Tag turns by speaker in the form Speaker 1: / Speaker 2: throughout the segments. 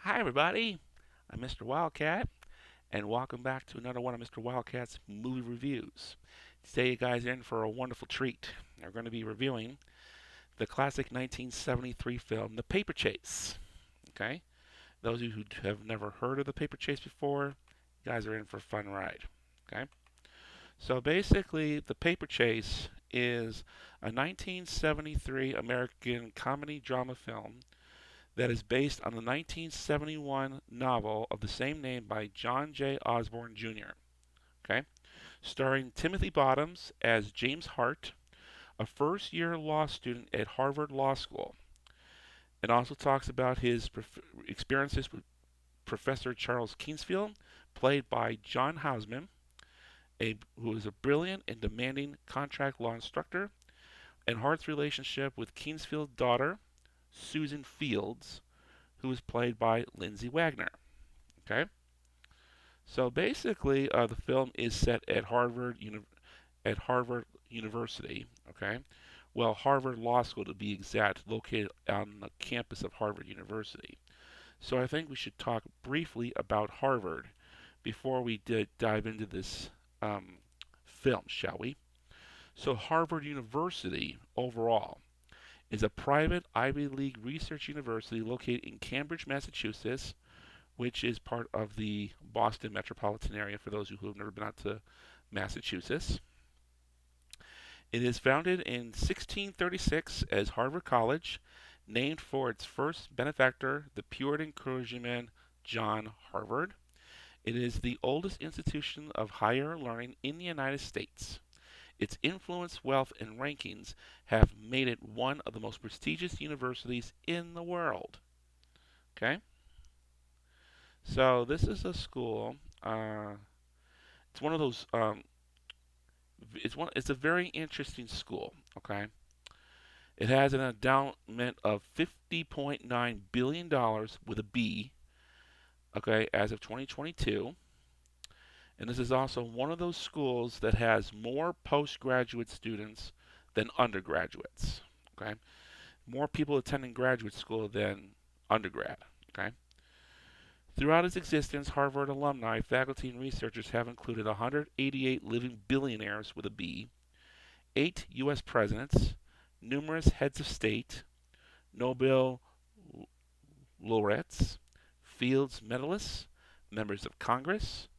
Speaker 1: Hi, everybody. I'm Mr. Wildcat, and welcome back to another one of Mr. Wildcat's movie reviews. Today, you guys are in for a wonderful treat. We're going to be reviewing the classic 1973 film, The Paper Chase. Okay? Those of you who have never heard of The Paper Chase before, you guys are in for a fun ride. Okay? So basically, The Paper Chase is a 1973 American comedy drama film that is based on the 1971 novel of the same name by John J. Osborne Jr. Okay, starring Timothy Bottoms as James Hart, a first-year law student at Harvard Law School. It also talks about his experiences with Professor Charles Kingsfield, played by John Houseman, who is a brilliant and demanding contract law instructor, and Hart's relationship with Kingsfield's daughter, Susan Fields, who is played by Lindsay Wagner. Okay, so basically, the film is set at Harvard University. Okay, well, Harvard Law School to be exact, located on the campus of Harvard University. So I think we should talk briefly about Harvard before we dive into this film, shall we? So Harvard University overall is a private Ivy League research university located in Cambridge, Massachusetts, which is part of the Boston metropolitan area for those who have never been out to Massachusetts. It is founded in 1636 as Harvard College, named for its first benefactor, the Puritan clergyman John Harvard. It is the oldest institution of higher learning in the United States. Its influence, wealth, and rankings have made it one of the most prestigious universities in the world. Okay? So this is a school. It's one of those. It's a very interesting school. Okay, it has an endowment of $50.9 billion with a B. Okay, as of 2022, and this is also one of those schools that has more postgraduate students than undergraduates. Okay, more people attending graduate school than undergrad. Okay. Throughout its existence, Harvard alumni, faculty, and researchers have included 188 living billionaires with a B, 8 U.S. presidents, numerous heads of state, Nobel laureates, Fields medalists, members of Congress,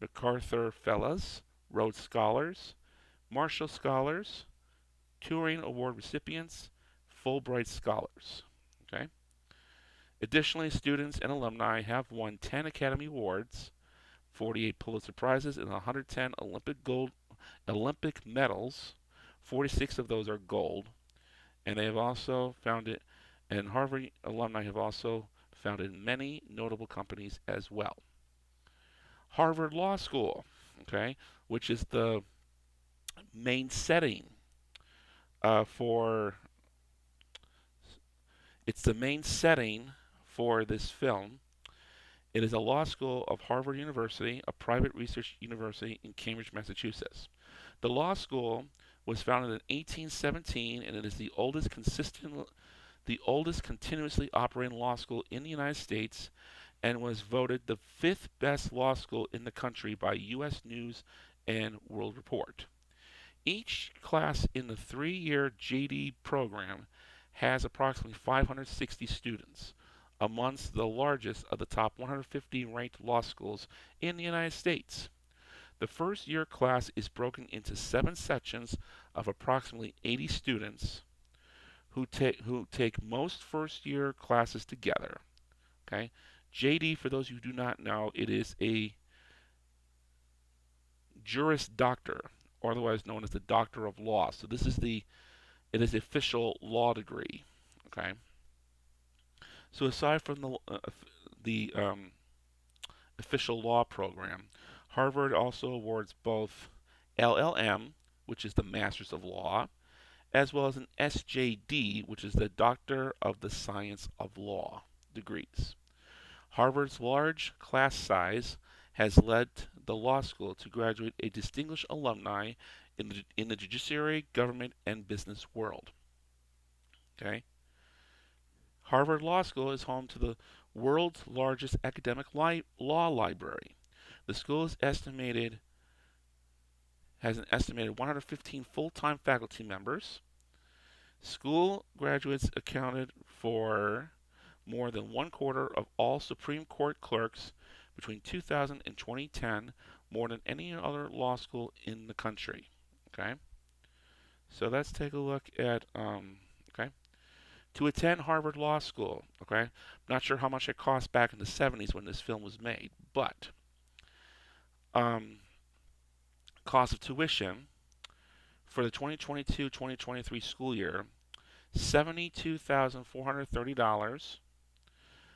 Speaker 1: MacArthur Fellows, Rhodes Scholars, Marshall Scholars, Turing Award recipients, Fulbright Scholars. Okay. Additionally, students and alumni have won 10 Academy Awards, 48 Pulitzer Prizes, and 110 Olympic medals. 46 of those are gold, and they have also founded, and Harvard alumni have also founded many notable companies as well. Harvard Law School, okay, which is the main setting for it's the main setting for this film. It is a law school of Harvard University, a private research university in Cambridge, Massachusetts. The law school was founded in 1817, and it is the oldest continuously operating law school in the United States, and was voted the fifth best law school in the country by U.S. News and World Report. Each class in the 3-year JD program has approximately 560 students, amongst the largest of the top 150 ranked law schools in the United States. The first year class is broken into 7 sections of approximately 80 students who take most first year classes together. Okay? JD, for those who do not know, it is a Juris Doctor, or otherwise known as the Doctor of Law. So it is the official law degree. Okay? So aside from the official law program, Harvard also awards both LLM, which is the Masters of Law, as well as an SJD, which is the Doctor of the Science of Law degrees. Harvard's large class size has led the law school to graduate a distinguished alumni in the judiciary, government, and business world. Okay? Harvard Law School is home to world's largest academic law library. The school is estimated has an estimated 115 full-time faculty members. School graduates accounted for more than one quarter of all Supreme Court clerks between 2000 and 2010, more than any other law school in the country. Okay, so let's take a look at okay, to attend Harvard Law School. Okay, I'm not sure how much it cost back in the 70s when this film was made, but um, cost of tuition for the 2022-2023 school year, $72,430.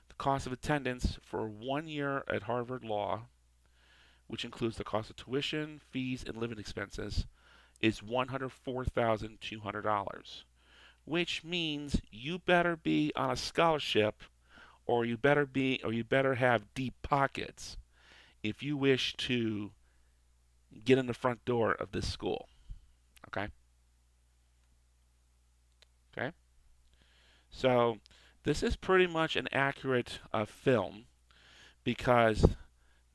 Speaker 1: The cost of attendance for 1 year at Harvard Law, which includes the cost of tuition, fees, and living expenses, is $104,200. Which means you better be on a scholarship, or you better have deep pockets if you wish to get in the front door of this school. Okay? Okay? So this is pretty much an accurate film because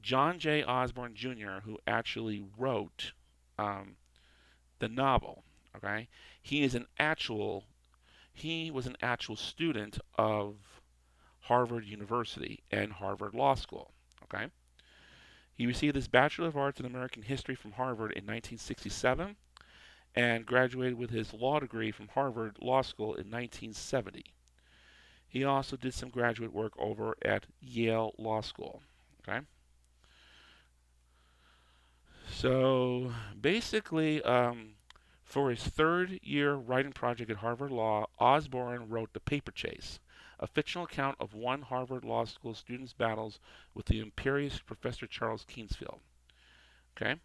Speaker 1: John J. Osborne Jr., who actually wrote um, the novel, okay, he was an actual student of Harvard University and Harvard Law School. Okay, he received his Bachelor of Arts in American History from Harvard in 1967 and graduated with his law degree from Harvard Law School in 1970. He also did some graduate work over at Yale Law School. Okay, so basically, for his third year writing project at Harvard Law, Osborne wrote The Paper Chase, a fictional account of one Harvard Law School student's battles with the imperious Professor Charles Kingsfield. Okay,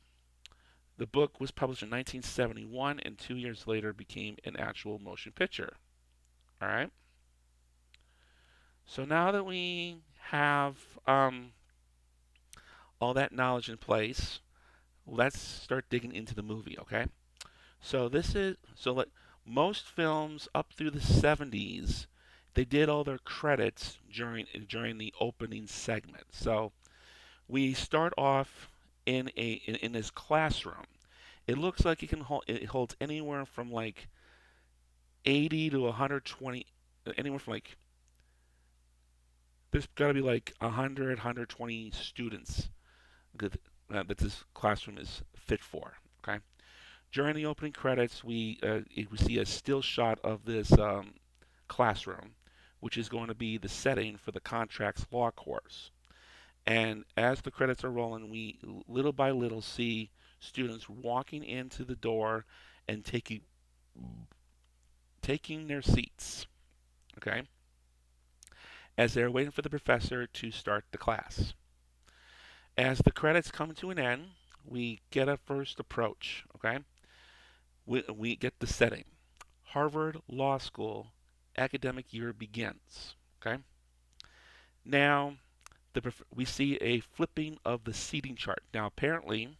Speaker 1: the book was published in 1971 and 2 years later became an actual motion picture. All right. So now that we have all that knowledge in place, let's start digging into the movie. Okay. Like most films up through the 70s, they did all their credits during the opening segment. So we start off in this classroom. It looks like it holds anywhere from like 80 to 120, anywhere from like there's got to be like 100, 120 students that this classroom is fit for. Okay. During the opening credits, we see a still shot of this classroom, which is going to be the setting for the Contract Law course. And as the credits are rolling, we little by little see students walking into the door and taking their seats. Okay, as they're waiting for the professor to start the class. As the credits come to an end, we get a first approach. Okay, we get the setting. Harvard Law School academic year begins. Okay. Now, we see a flipping of the seating chart. Now, apparently,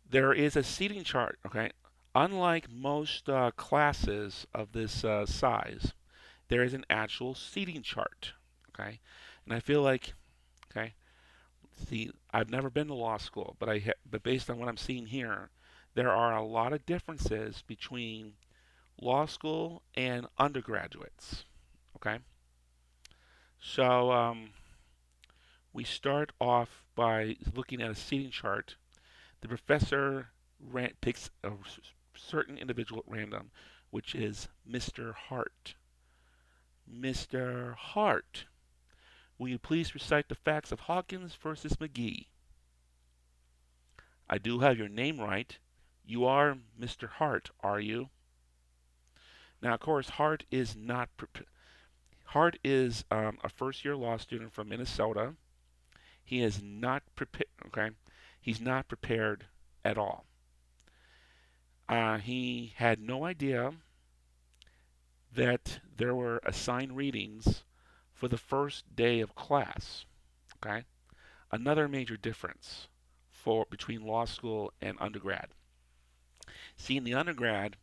Speaker 1: there is a seating chart. Okay. Unlike most classes of this size, there is an actual seating chart. Okay. And I feel like, okay, see, I've never been to law school, but based on what I'm seeing here, there are a lot of differences between law school and undergraduates. Okay, so we start off by looking at a seating chart. The professor picks a certain individual at random, which is Mr. Hart. Mr. Hart, will you please recite the facts of Hawkins versus McGee? I do have your name right. You are Mr. Hart, are you? Now, of course, Hart is not. Hart is a first-year law student from Minnesota. He is not prepared. Okay, he's not prepared at all. He had no idea that there were assigned readings for the first day of class. Okay, another major difference for between law school and undergrad. See, in the undergrad,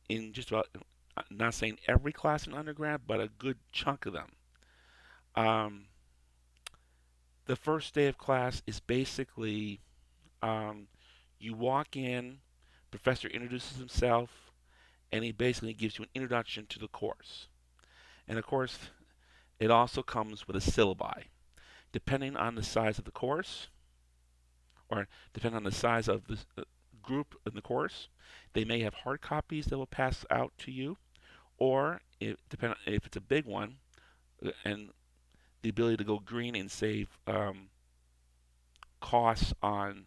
Speaker 1: in just about not saying every class in undergrad, but a good chunk of them, Um, the first day of class is basically um, you walk in, professor introduces himself, and he basically gives you an introduction to the course. And of course, it also comes with a syllabi. Depending on the size of the course, or depending on the size of the group in the course, they may have hard copies that will pass out to you, or if it's a big one, and the ability to go green and save costs on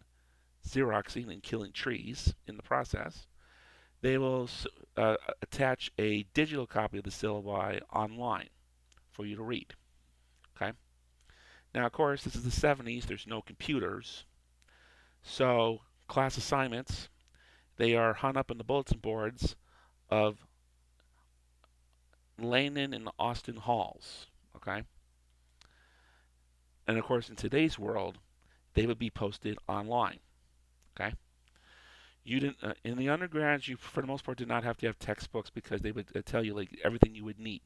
Speaker 1: Xeroxing and killing trees in the process, they will attach a digital copy of the syllabi online for you to read. Okay. Now, of course, this is the 70s. There's no computers, so class assignments they are hung up in the bulletin boards of Lanyon and Austin halls. Okay. And of course, in today's world, they would be posted online. Okay. You didn't in the undergrads. You, for the most part, did not have to have textbooks because they would tell you like everything you would need.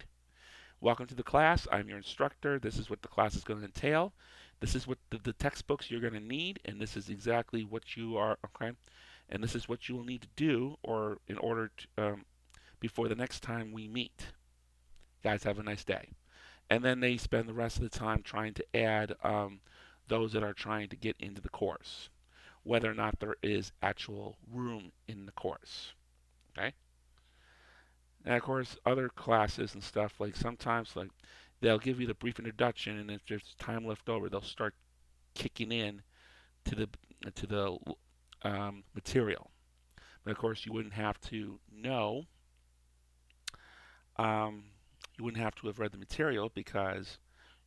Speaker 1: Welcome to the class. I'm your instructor. This is what the class is going to entail. This is what the textbooks you're going to need, and this is exactly what you are. Okay, and this is what you will need to do, or in order to before the next time we meet. Guys, have a nice day. And then they spend the rest of the time trying to add those that are trying to get into the course, whether or not there is actual room in the course. Okay. And of course, other classes and stuff, like sometimes like they'll give you the brief introduction, and if there's time left over, they'll start kicking in to the material. But of course, you wouldn't have to know. Um, you wouldn't have to have read the material because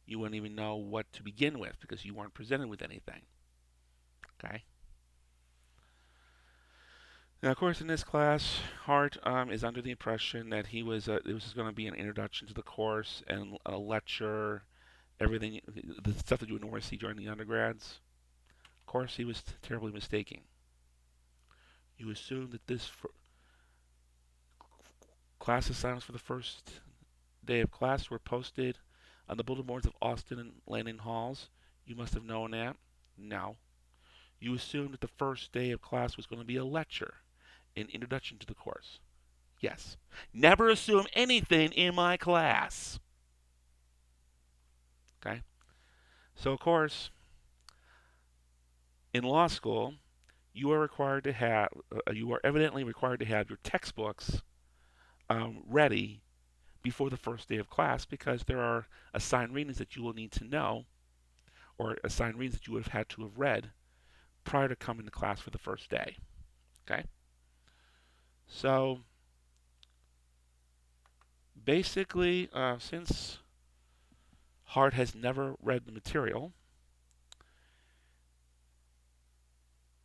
Speaker 1: you wouldn't even know what to begin with because you weren't presented with anything. Okay. Now, of course, in this class, Hart is under the impression that it was going to be an introduction to the course and a lecture, everything, the stuff that you would normally see during the undergrads. Of course, he was terribly mistaken. You assume that this class assignments for the first day of class were posted on the bulletin boards of Austin and Lanyon halls. You must have known that. No. You assumed that the first day of class was going to be a lecture, an introduction to the course. Yes. Never assume anything in my class. Okay? So, of course, in law school, you are evidently required to have your textbooks ready before the first day of class because there are assigned readings that you will need to know or assigned readings that you would have had to have read prior to coming to class for the first day. Okay? So, basically, since Hart has never read the material,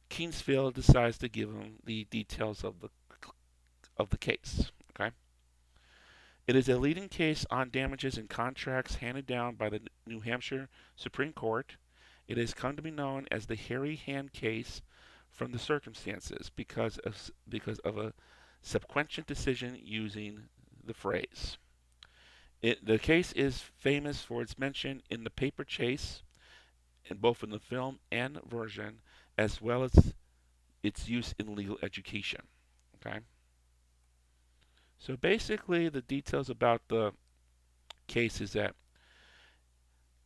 Speaker 1: Kingsfield decides to give him the details of the case. Okay, it is a leading case on damages in contracts handed down by the New Hampshire Supreme Court. It has come to be known as the hairy hand case from the circumstances because of a subsequent decision using the phrase. The case is famous for its mention in the paper chase, in both in the film and version, as well as its use in legal education. Okay. So basically, the details about the case is that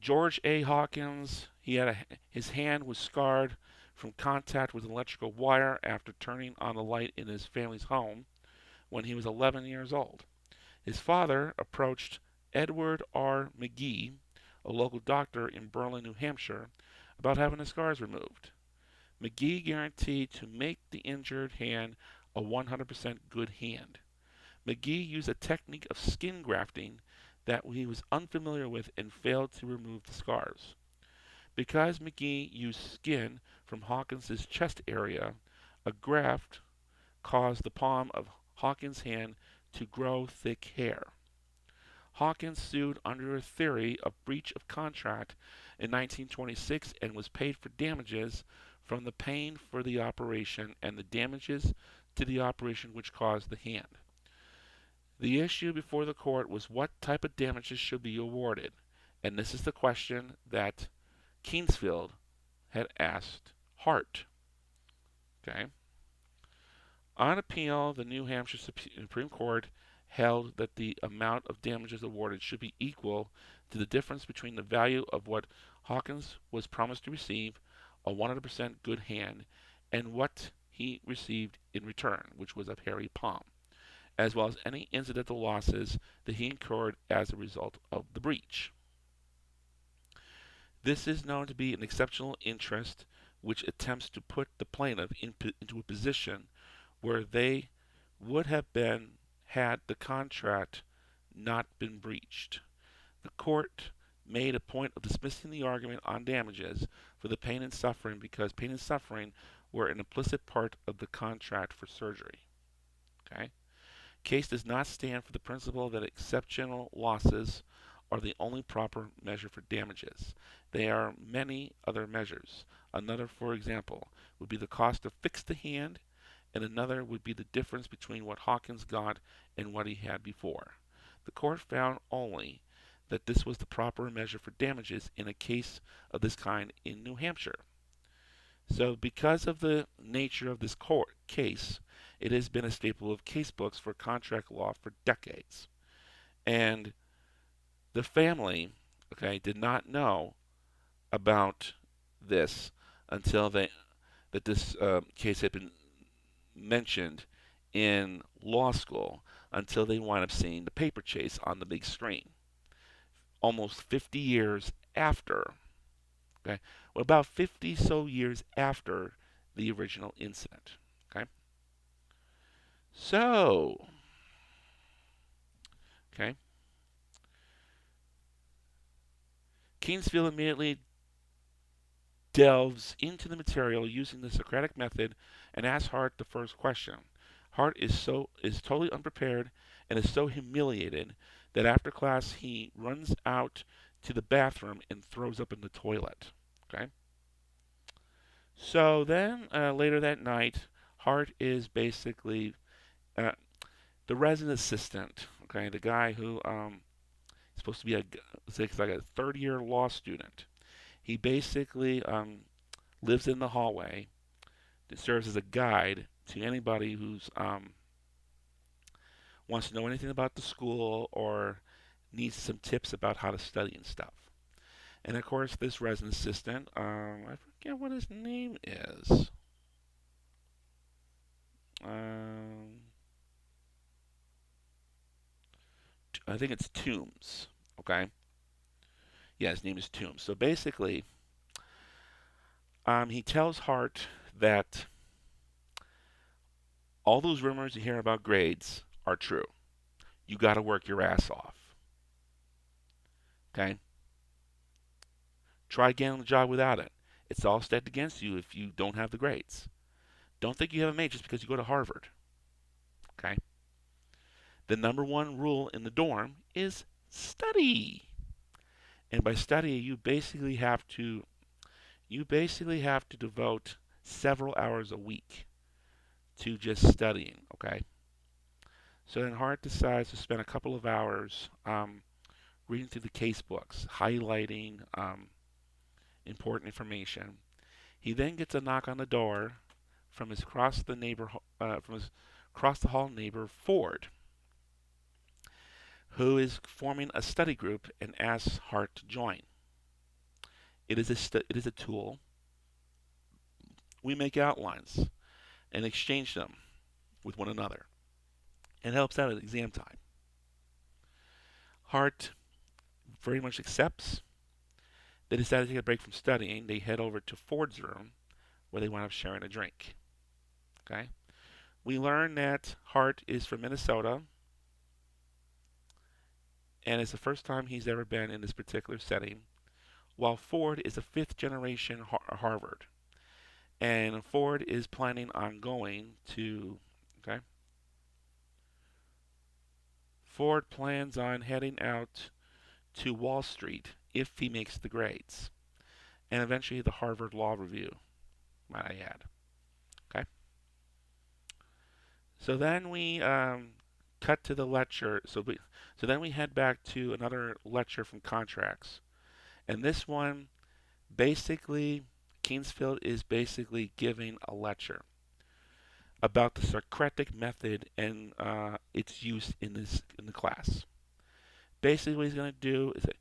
Speaker 1: George A. Hawkins, his hand was scarred from contact with an electrical wire after turning on the light in his family's home when he was 11 years old. His father approached Edward R. McGee, a local doctor in Berlin, New Hampshire, about having the scars removed. McGee guaranteed to make the injured hand a 100% good hand. McGee used a technique of skin grafting that he was unfamiliar with and failed to remove the scars. Because McGee used skin from Hawkins' chest area, a graft caused the palm of Hawkins' hand to grow thick hair. Hawkins sued under a theory of breach of contract in 1926 and was paid for damages from the pain for the operation and the damages to the operation which caused the hand. The issue before the court was what type of damages should be awarded, And this is the question that Kingsfield had asked Hart. Okay. On appeal, the New Hampshire Supreme Court held that the amount of damages awarded should be equal to the difference between the value of what Hawkins was promised to receive, a 100% good hand, and what he received in return, which was a hairy palm, as well as any incidental losses that he incurred as a result of the breach. This is known to be an exceptional interest which attempts to put the plaintiff into a position where they would have been had the contract not been breached. The court made a point of dismissing the argument on damages for the pain and suffering because pain and suffering were an implicit part of the contract for surgery. Okay? Case does not stand for the principle that exceptional losses are the only proper measure for damages. There are many other measures. Another, for example, would be the cost to fix the hand, and another would be the difference between what Hawkins got and what he had before. The court found only that this was the proper measure for damages in a case of this kind in New Hampshire. So, because of the nature of this court case, it has been a staple of case books for contract law for decades. And the family, okay, did not know about this until that this case had been mentioned in law school, until they wound up seeing the paper chase on the big screen. Almost 50 years after, okay, well, about 50 so years after the original incident. Okay, so, okay, Kingsfield immediately delves into the material using the Socratic method and asks Hart the first question. Hart is totally unprepared and is so humiliated that after class he runs out to the bathroom and throws up in the toilet. Okay. So then later that night, Hart is basically uh, the resident assistant. Okay, the guy who is supposed to be like a third-year law student. He basically lives in the hallway that serves as a guide to anybody who's wants to know anything about the school or needs some tips about how to study and stuff. And of course, this resident assistant, I forget what his name is. Um, I think it's Toombs. Okay. Yeah, his name is Toombs. So basically, he tells Hart that all those rumors you hear about grades are true. You got to work your ass off. Okay? Try getting the job without it. It's all stacked against you if you don't have the grades. Don't think you have a mate just because you go to Harvard. Okay? The number one rule in the dorm is study. And by study, you basically have to devote several hours a week to just studying. Okay? So then Hart decides to spend a couple of hours reading through the case books, highlighting important information. He then gets a knock on the door from his across the hall neighbor Ford, who is forming a study group and asks Hart to join. It is a tool. We make outlines and exchange them with one another, and it helps out at exam time. Hart very much accepts. They decide to take a break from studying. They head over to Ford's room, where they wind up sharing a drink. Okay, we learn that Hart is from Minnesota, and it's the first time he's ever been in this particular setting, while Ford is a fifth generation Harvard. And Ford is planning on going to, okay? Ford plans on heading out to Wall Street if he makes the grades. And eventually the Harvard Law Review, might I add. Okay? So then we cut to the lecture. So then we head back to another lecture from contracts And this one, basically, Kingsfield is basically giving a lecture about the Socratic method and its use in the class. Basically, what he's going to do is say,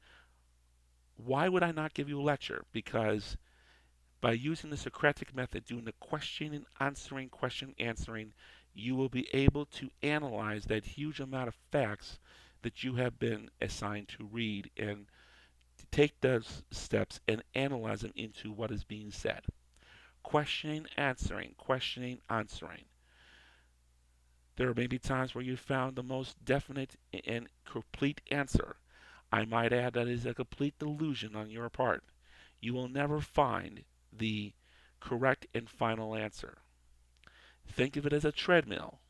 Speaker 1: why would I not give you a lecture? Because by using the Socratic method, doing the question answering, you will be able to analyze that huge amount of facts that you have been assigned to read and to take those steps and analyze them into what is being said. Questioning, answering. There may be times where you found the most definite and complete answer. I might add that is a complete delusion on your part. You will never find the correct and final answer. Think of it as a treadmill.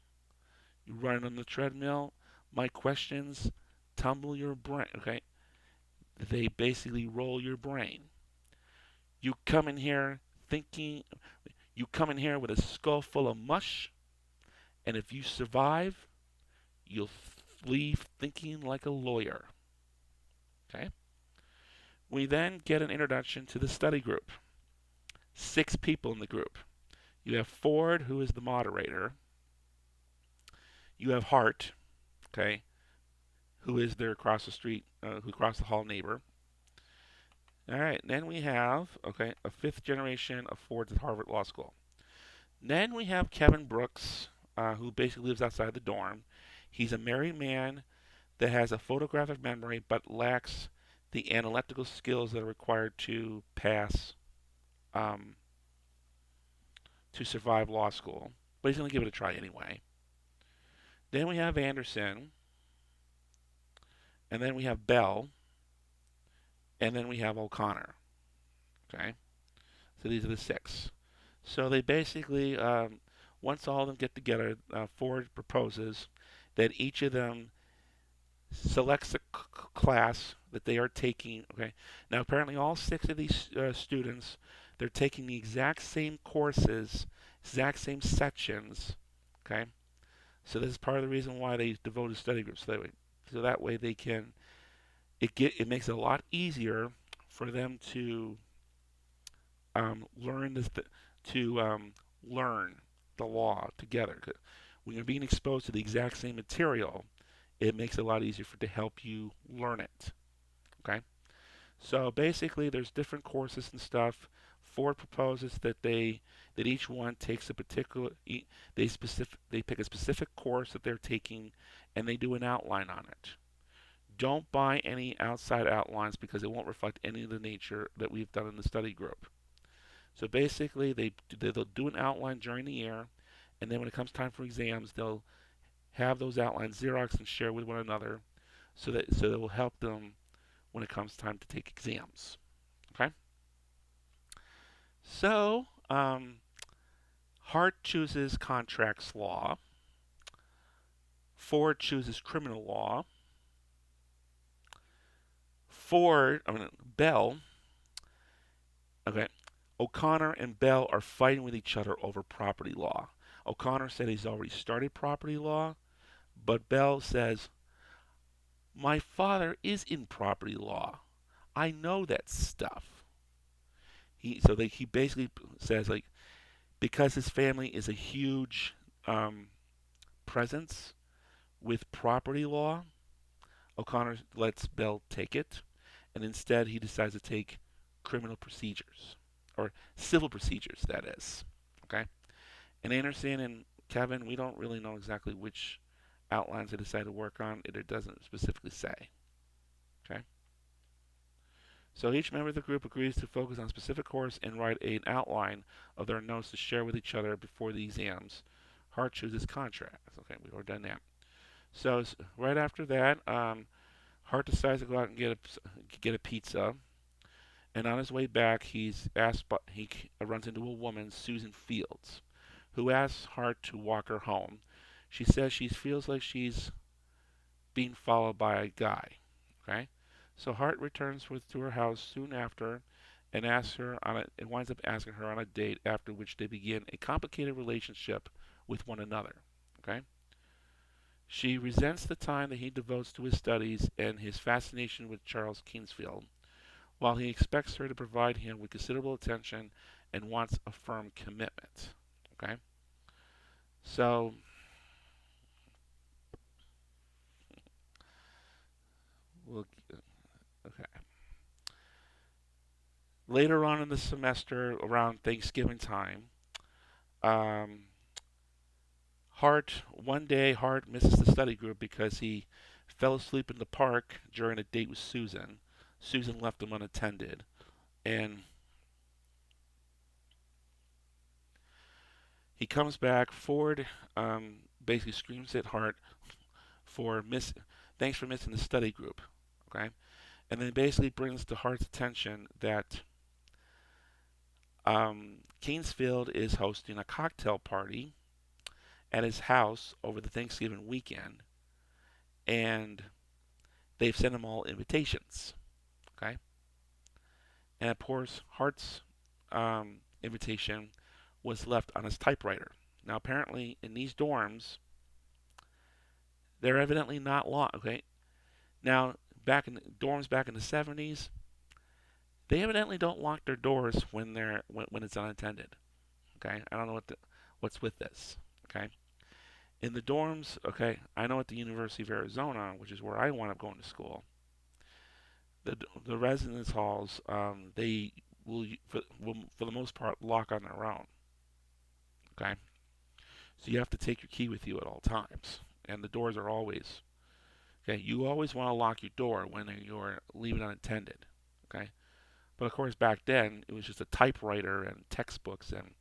Speaker 1: You run on the treadmill, my questions tumble your brain, okay? They basically roll your brain. You come in here thinking, you come in here with a skull full of mush, and if you survive, you'll leave thinking like a lawyer. Okay? We then get an introduction to the study group. 6 people in the group. You have Ford, who is the moderator. You have Hart, okay, who is their across the street, who across the hall neighbor. All right, then we have, okay, a 5th generation of Fords at Harvard Law School. Then we have Kevin Brooks, who basically lives outside the dorm. He's a married man that has a photographic memory but lacks the analytical skills that are required to pass, um, to survive law school. But he's going to give it a try anyway. Then we have Anderson, and then we have Bell, and then we have O'Connor. Okay, so these are the 6. So they basically, once all of them get together, Ford proposes that each of them selects a class that they are taking. Okay, now apparently all 6 of these students, they're taking the exact same courses, exact same sections. Okay, so this is part of the reason why they devoted study groups. So that way they can it makes it a lot easier for them to learn this to learn the law together. When you're being exposed to the exact same material, it makes it a lot easier to help you learn it. Okay, so basically, there's different courses and stuff. Ford proposes that each one takes a particular they pick a specific course that they're taking, and they do an outline on it. Don't buy any outside outlines because it won't reflect any of the nature that we've done in the study group. So basically, they'll do an outline during the year, and then when it comes time for exams, they'll have those outlines Xerox and share with one another, so that will help them when it comes time to take exams. Okay. So Hart chooses contracts law. Ford chooses criminal law. Bell. Okay. O'Connor and Bell are fighting with each other over property law. O'Connor said he's already started property law, but Bell says, my father is in property law. I know that stuff. He basically says, like, because his family is a huge presence with property law, O'Connor lets Bell take it, and instead he decides to take criminal procedures, or civil procedures, that is. Okay? And Anderson and Kevin, we don't really know exactly which outlines they decide to work on. It doesn't specifically say. Okay? So each member of the group agrees to focus on a specific course and write an outline of their notes to share with each other before the exams. Hart chooses contracts. Okay, we've already done that. So right after that, Hart decides to go out and get a pizza. And on his way back, he runs into a woman, Susan Fields, who asks Hart to walk her home. She says she feels like she's being followed by a guy. Okay, so Hart returns to her house soon after, and winds up asking her on a date. After which they begin a complicated relationship with one another. Okay, she resents the time that he devotes to his studies and his fascination with Charles Kingsfield, while he expects her to provide him with considerable attention and wants a firm commitment. Okay? So, we'll, okay. Later on in the semester, around Thanksgiving time, um, one day, Hart misses the study group because he fell asleep in the park during a date with Susan. Susan left him unattended. And he comes back. Ford basically screams at Hart for thanks for missing the study group. Okay? And then basically brings to Hart's attention that Kingsfield is hosting a cocktail party at his house over the Thanksgiving weekend. And they've sent him all invitations. Okay? And of course, Hart's invitation was left on his typewriter. Now, apparently, in these dorms, they're evidently not locked. Okay, now back in the dorms back in the 70s, they evidently don't lock their doors when it's unattended. Okay, I don't know what's with this. Okay, in the dorms, okay, I know at the University of Arizona, which is where I wound up going to school, the residence halls they will for the most part lock on their own. Okay, so you have to take your key with you at all times, and the doors are always okay. You always want to lock your door when you're leaving unattended. Okay, but of course back then it was just a typewriter and textbooks, and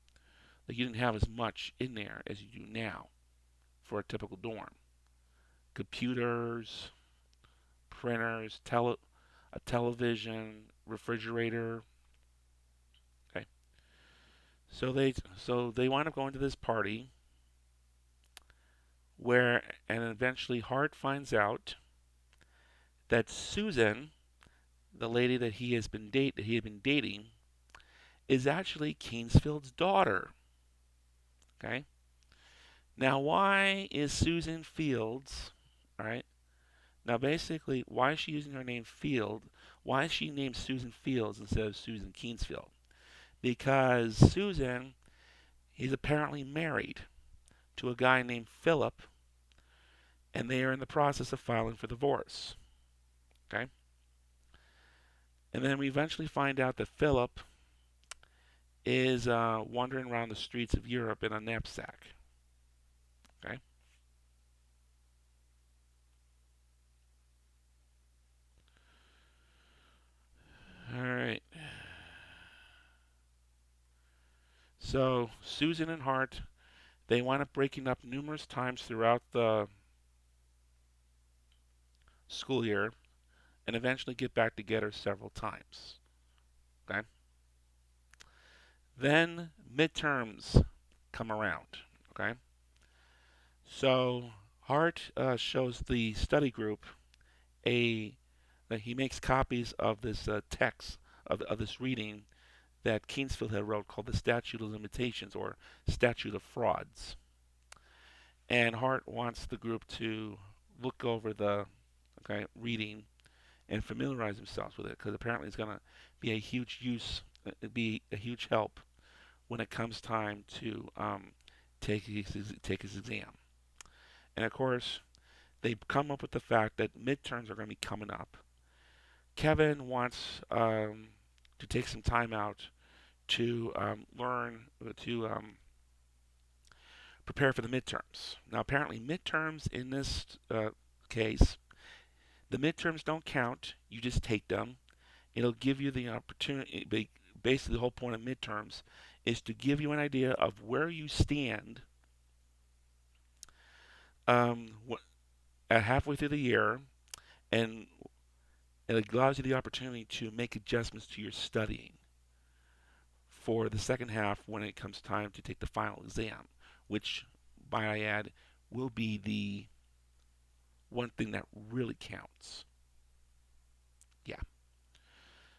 Speaker 1: like you didn't have as much in there as you do now for a typical dorm. Computers, printers, a television, refrigerator. Okay, so they wind up going to this party where, and eventually Hart finds out that Susan, the lady that he had been dating, is actually Kingsfield's daughter. Okay. Now, why is Susan Fields? All right. Now, basically, why is she using her name Field? Why is she named Susan Fields instead of Susan Kingsfield? Because Susan is apparently married to a guy named Philip, and they are in the process of filing for divorce. Okay. And then we eventually find out that Philip is wandering around the streets of Europe in a knapsack. Okay. All right. So Susan and Hart, they wind up breaking up numerous times throughout the school year and eventually get back together several times. Okay. Then midterms come around. Okay. So Hart shows the study group a that he makes copies of this text of this reading that Kingsfield had wrote called the Statute of Limitations or Statute of Frauds. And Hart wants the group to look over the reading and familiarize themselves with it because apparently it's going to be a huge be a huge help when it comes time to take his exam. And of course, they come up with the fact that midterms are going to be coming up. Kevin wants to take some time out to learn to prepare for the midterms. Now, apparently, midterms in this case, the midterms don't count. You just take them. It'll give you the opportunity. Basically, the whole point of midterms is to give you an idea of where you stand um, at halfway through the year, and it allows you the opportunity to make adjustments to your studying for the second half when it comes time to take the final exam, which, by I add, will be the one thing that really counts. Yeah.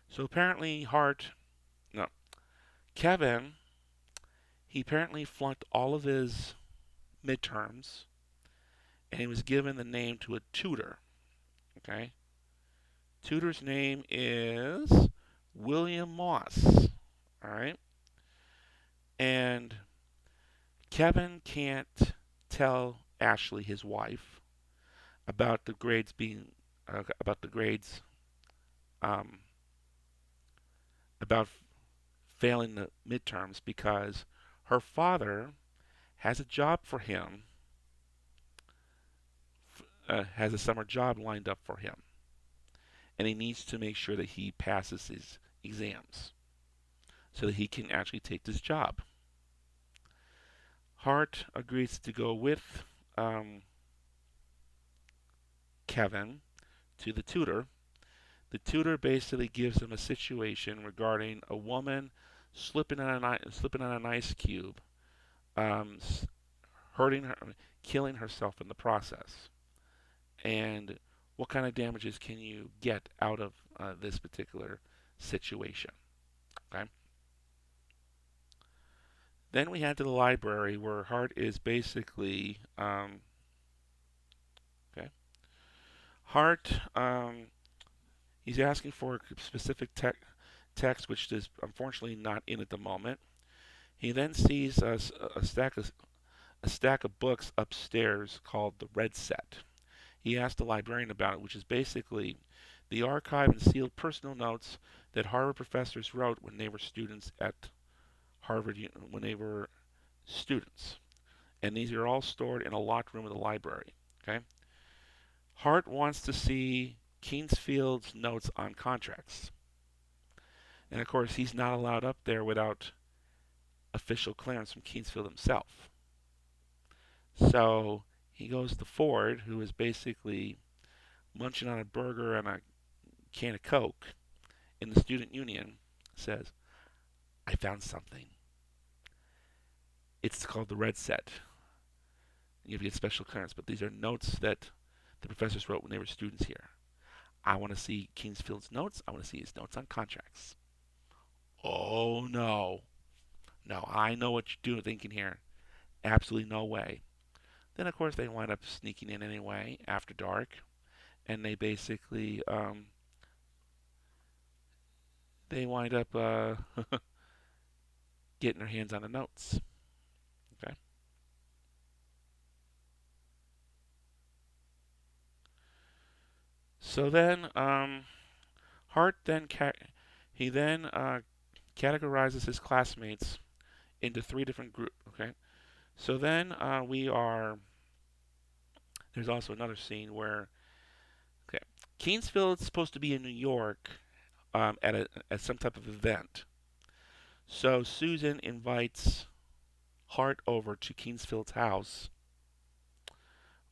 Speaker 1: So apparently, no, Kevin, he apparently flunked all of his midterms, and he was given the name to a tutor. Okay. Tutor's name is William Moss. All right. And Kevin can't tell Ashley, his wife, about the grades being about the grades um, about failing the midterms because her father has a job for him, has a summer job lined up for him, and he needs to make sure that he passes his exams so that he can actually take this job. Hart agrees to go with um, Kevin to the tutor. The tutor basically gives him a situation regarding a woman slipping on an ice cube, um, hurting her, killing herself in the process, and what kind of damages can you get out of this particular situation. Okay. Then we head to the library where Hart is basically okay. Hart he's asking for a specific text, which is unfortunately not in at the moment. He then sees a stack of books upstairs called the Red Set. He asked the librarian about it, which is basically the archived and sealed personal notes that Harvard professors wrote when they were students at Harvard, when they were students. And these are all stored in a locked room of the library. Okay. Hart wants to see Kingsfield's notes on contracts. And of course, he's not allowed up there without official clearance from Kingsfield himself. So he goes to Ford, who is basically munching on a burger and a can of Coke in the student union, says, I found something. It's called the Red Set. You have to get special clearance, but these are notes that the professors wrote when they were students here. I want to see Kingsfield's notes. I want to see his notes on contracts. Oh, no. No, I know what you're thinking here. Absolutely no way. Then, of course, they wind up sneaking in anyway after dark, and they basically they wind up getting their hands on the notes. Okay. So then, Hart then he then categorizes his classmates into three different groups. Okay. So then we are. There's also another scene where okay, Kingsfield is supposed to be in New York at some type of event. So Susan invites Hart over to Kingsfield's house,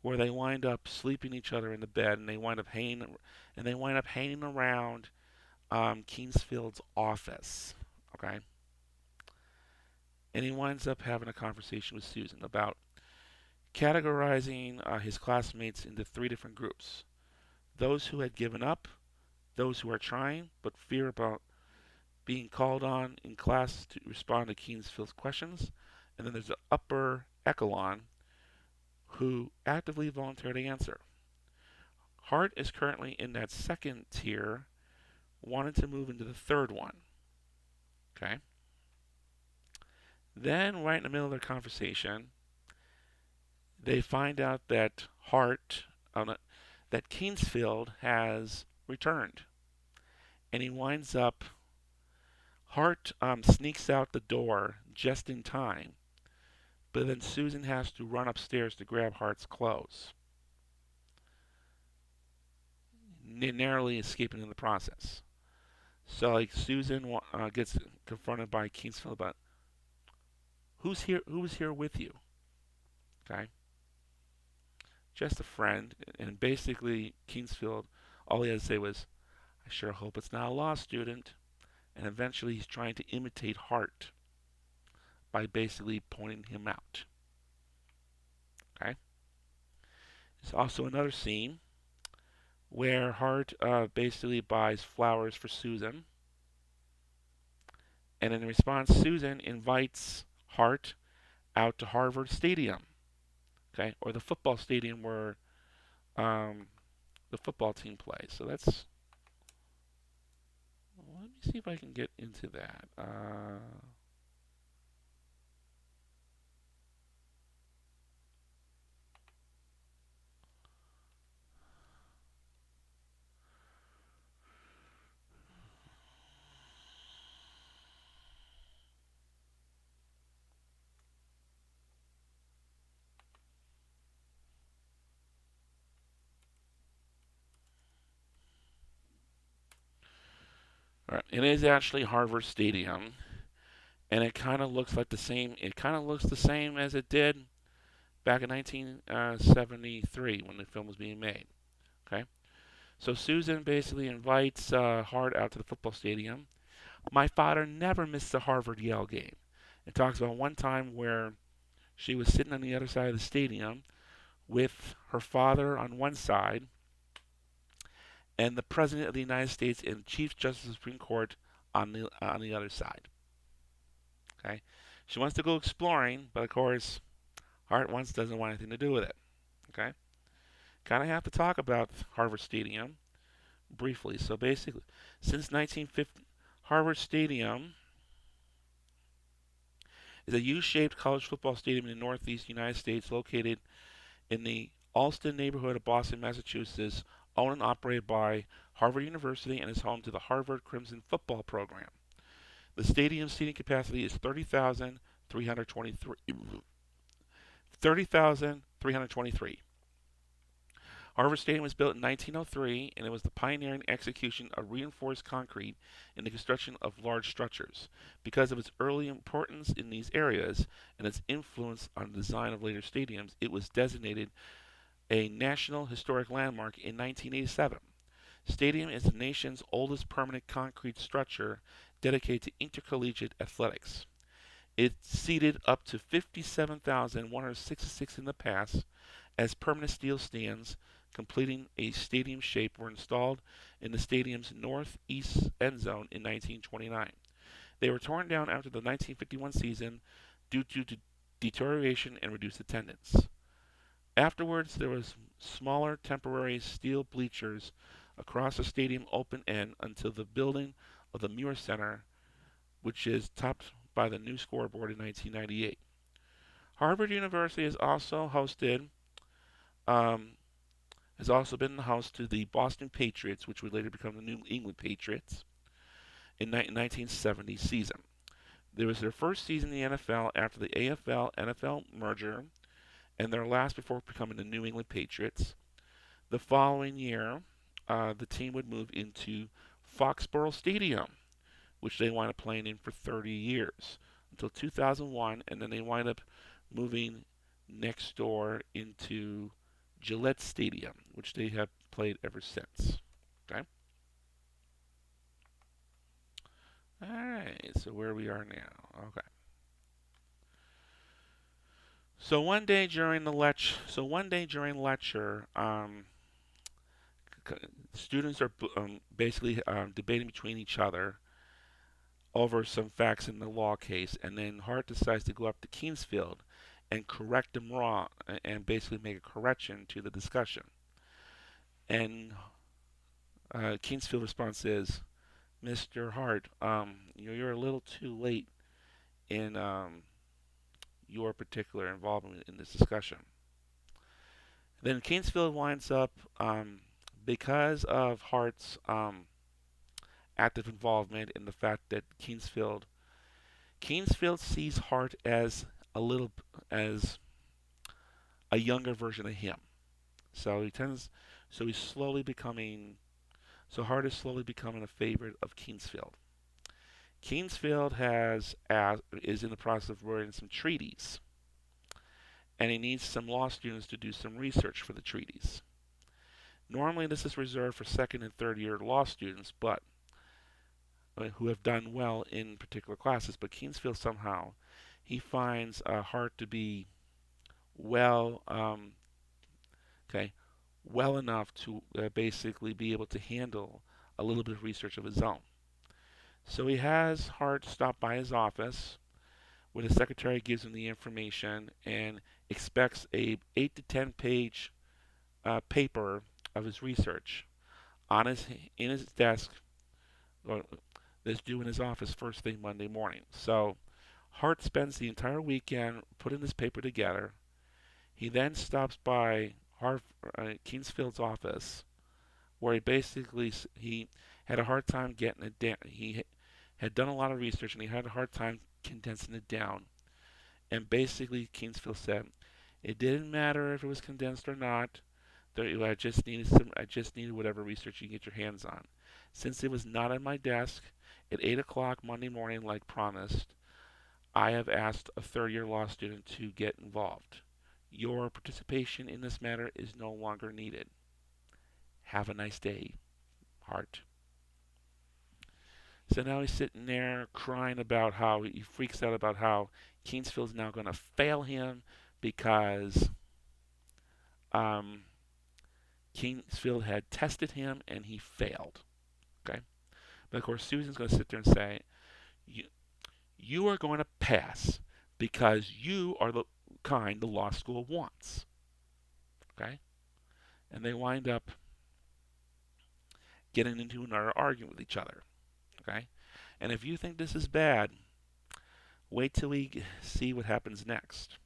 Speaker 1: where they wind up sleeping each other in the bed, and they wind up hanging around Kingsfield's office. Okay, and he winds up having a conversation with Susan about categorizing his classmates into three different groups: those who had given up, those who are trying but fear about being called on in class to respond to Kingsfield's questions, and then there's the upper echelon who actively volunteer to answer. Hart is currently in that second tier, wanted to move into the third one. Okay. Then, right in the middle of their conversation, they find out that that Kingsfield has returned, and he winds up. Hart sneaks out the door just in time, but then Susan has to run upstairs to grab Hart's clothes, narrowly escaping in the process. So, like, Susan gets confronted by Kingsfield about who's here. Who was here with you? Okay, just a friend. And basically, Kingsfield, all he had to say was, "I sure hope it's not a law student." And eventually, he's trying to imitate Hart by basically pointing him out. Okay. There's also another scene where Hart basically buys flowers for Susan. And in response, Susan invites Hart out to Harvard Stadium, okay, or the football stadium where the football team plays. So let me me see if I can get into that. All right, it is actually Harvard Stadium, and it kind of looks like the same. It kind of looks the same as it did back in 1973 when the film was being made. Okay, so Susan basically invites Hart out to the football stadium. My father never missed a Harvard Yale game. It talks about one time where she was sitting on the other side of the stadium with her father on one side and the President of the United States and Chief Justice of the Supreme Court on the other side. Okay, she wants to go exploring, but of course, Hart once doesn't want anything to do with it. Okay, kind of have to talk about Harvard Stadium briefly. So basically, since 1950, Harvard Stadium is a U-shaped college football stadium in the Northeast United States, located in the Allston neighborhood of Boston, Massachusetts, owned and operated by Harvard University and is home to the Harvard Crimson football program. The stadium's seating capacity is 30,323. Harvard Stadium was built in 1903, and it was the pioneering execution of reinforced concrete in the construction of large structures. Because of its early importance in these areas and its influence on the design of later stadiums, it was designated a National Historic Landmark in 1987. Stadium is the nation's oldest permanent concrete structure dedicated to intercollegiate athletics. It seated up to 57,166 in the past as permanent steel stands completing a stadium shape were installed in the stadium's northeast end zone in 1929. They were torn down after the 1951 season due to deterioration and reduced attendance. Afterwards, there was smaller temporary steel bleachers across the stadium open end until the building of the Muir Center, which is topped by the new scoreboard in 1998. Harvard University um, has also been the host to the Boston Patriots, which would later become the New England Patriots, in the 1970 season. There was their first season in the NFL after the AFL-NFL merger, and their last before becoming the New England Patriots. The following year, the team would move into Foxborough Stadium, which they wound up playing in for 30 years until 2001, and then they wind up moving next door into Gillette Stadium, which they have played ever since. Okay. All right. So where we are now. Okay. So one day during lecture, students are basically debating between each other over some facts in the law case, and then Hart decides to go up to Kingsfield and correct them wrong, and basically make a correction to the discussion. And Kingsfield's response is, "Mr. Hart, you're a little too late in your particular involvement in this discussion." Then Kingsfield winds up, because of Hart's active involvement in the fact that Kingsfield sees Hart as a little as a younger version of him. So he tends so he's slowly becoming so Hart is slowly becoming a favorite of Kingsfield. Kingsfield is in the process of writing some treaties, and he needs some law students to do some research for the treaties. Normally, this is reserved for second and third year law students, but who have done well in particular classes. But Kingsfield somehow he finds Hart to be well, okay, well enough to basically be able to handle a little bit of research of his own. So he has Hart stop by his office, where the secretary gives him the information and expects a 8 to 10 page paper of his research on his in his desk. Or, that's due in his office first thing Monday morning. So Hart spends the entire weekend putting this paper together. He then stops by Kingsfield's office, where he had a hard time getting it down. He had done a lot of research and he had a hard time condensing it down. And basically, Kingsfield said it didn't matter if it was condensed or not. I just needed whatever research you can get your hands on. Since it was not on my desk at 8 o'clock Monday morning, like promised, I have asked a third-year law student to get involved. Your participation in this matter is no longer needed. Have a nice day, Hart. So now he's sitting there crying about how he freaks out about how Kingsfield's now going to fail him because um, Kingsfield had tested him and he failed. Okay, but of course Susan's going to sit there and say, "You are going to pass because you are the kind the law school wants." Okay, and they wind up getting into another argument with each other. Okay, and if you think this is bad, wait till we see what happens next.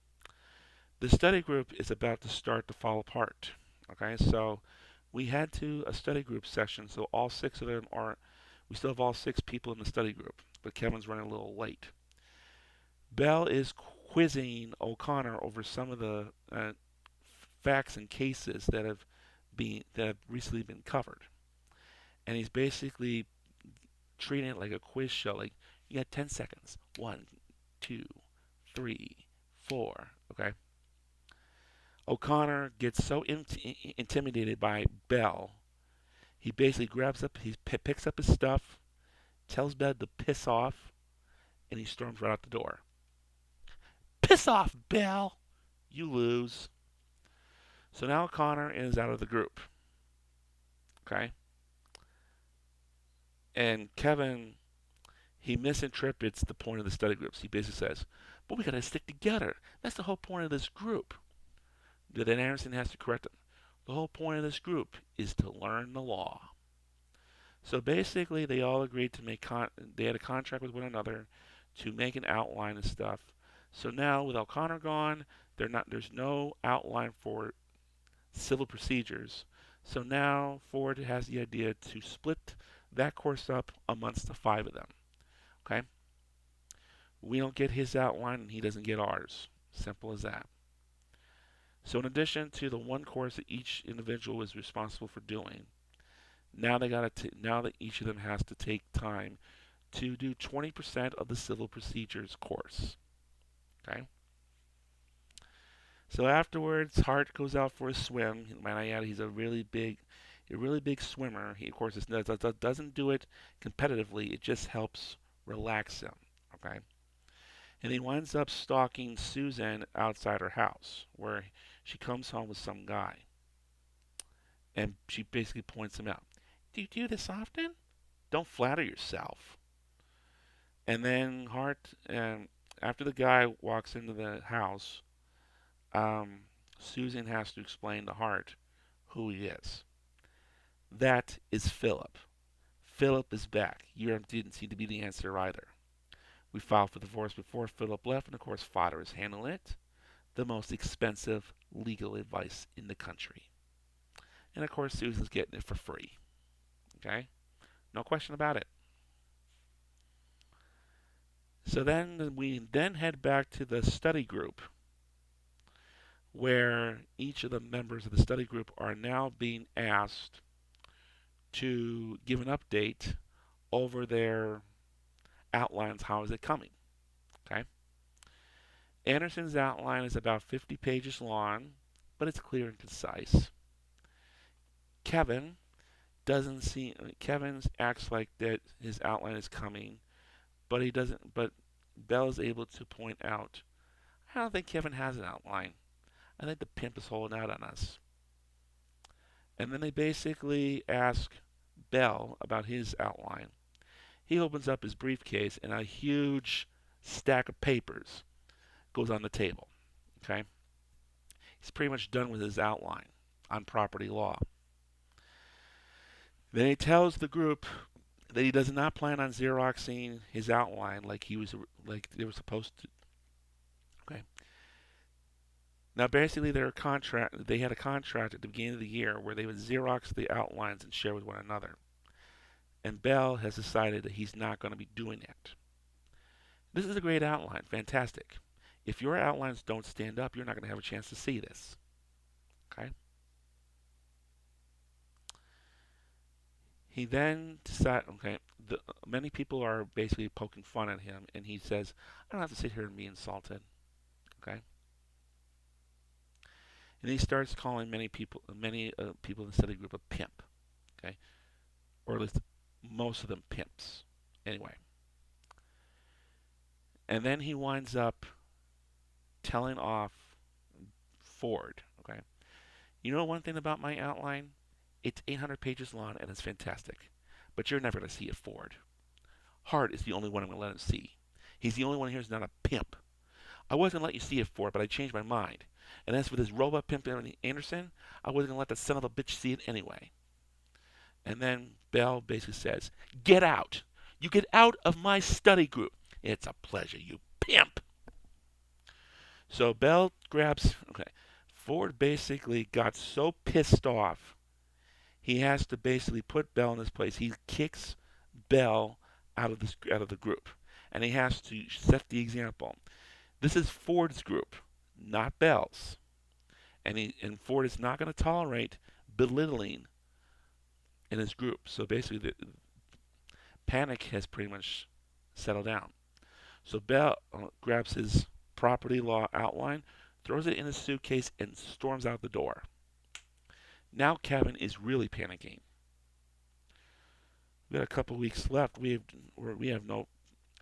Speaker 1: The study group is about to start to fall apart. Okay, so we had a study group session, so all six of them are, we still have all six people in the study group, but Kevin's running a little late. Bell is quizzing O'Connor over some of the facts and cases that have recently been covered, and he's basically treating it like a quiz show. Like you got 10 seconds. 1, 2, 3, 4. Okay. O'Connor gets so intimidated by Bell, he basically picks up his stuff, tells Bell to piss off, and he storms right out the door. Piss off, Bell! You lose. So now O'Connor is out of the group. Okay? And Kevin, he misinterprets the point of the study groups. He basically says, but we gotta stick together. That's the whole point of this group. Then Anderson has to correct him. The whole point of this group is to learn the law. So basically, they all agreed to they had a contract with one another to make an outline and stuff. So now, with O'Connor gone, there's no outline for civil procedures. So now Ford has the idea to split that course up amongst the five of them. Okay? We don't get his outline and he doesn't get ours. Simple as that. So in addition to the one course that each individual is responsible for doing, now that each of them has to take time to do 20% of the civil procedures course. Okay? So afterwards, Hart goes out for a swim. Might I add, he's a really big swimmer. He, of course, doesn't do it competitively. It just helps relax him. Okay? And he winds up stalking Susan outside her house, where she comes home with some guy. And she basically points him out. Do you do this often? Don't flatter yourself. And then after the guy walks into the house, Susan has to explain to Hart who he is. That is Philip. Philip is back. You didn't seem to be the answer either. We filed for divorce before Philip left, and of course, father is handling it. The most expensive legal advice in the country. And of course, Susan's getting it for free. Okay? No question about it. So then we head back to the study group, where each of the members of the study group are now being asked to give an update over their outlines. How is it coming? Okay. Anderson's outline is about 50 pages long, but it's clear and concise. Kevin acts like that his outline is coming, but he doesn't. But Bell is able to point out, I don't think Kevin has an outline. I think the pimp is holding out on us. And then they basically ask Bell about his outline. He opens up his briefcase and a huge stack of papers goes on the table. Okay? He's pretty much done with his outline on property law. Then he tells the group that he does not plan on Xeroxing his outline like they were supposed to. Okay. Now, basically, they had a contract at the beginning of the year where they would Xerox the outlines and share with one another. And Bell has decided that he's not going to be doing that. This is a great outline, fantastic. If your outlines don't stand up, you're not going to have a chance to see this. Okay. He then decided, okay, many people are basically poking fun at him, and he says, I don't have to sit here and be insulted. Okay. And he starts calling many people in the study group a pimp. Okay. Or at least most of them pimps. Anyway. And then he winds up telling off Ford. Okay. You know one thing about my outline? It's 800 pages long and it's fantastic. But you're never going to see it, Ford. Hart is the only one I'm going to let him see. He's the only one here who's not a pimp. I wasn't going to let you see it, Ford, but I changed my mind. And as for this robot pimp Anderson, I wasn't going to let that son of a bitch see it anyway. And then Bell basically says, Get out! You get out of my study group. It's a pleasure, you pimp! So Bell grabs. Okay. Ford basically got so pissed off, he has to basically put Bell in his place. He kicks Bell out of the group, and he has to set the example. This is Ford's group, not Bell's, and Ford is not going to tolerate belittling in his group. So basically, the panic has pretty much settled down. So Bell grabs his property law outline, throws it in his suitcase, and storms out the door. Now Kevin is really panicking. We got a couple weeks left. We have no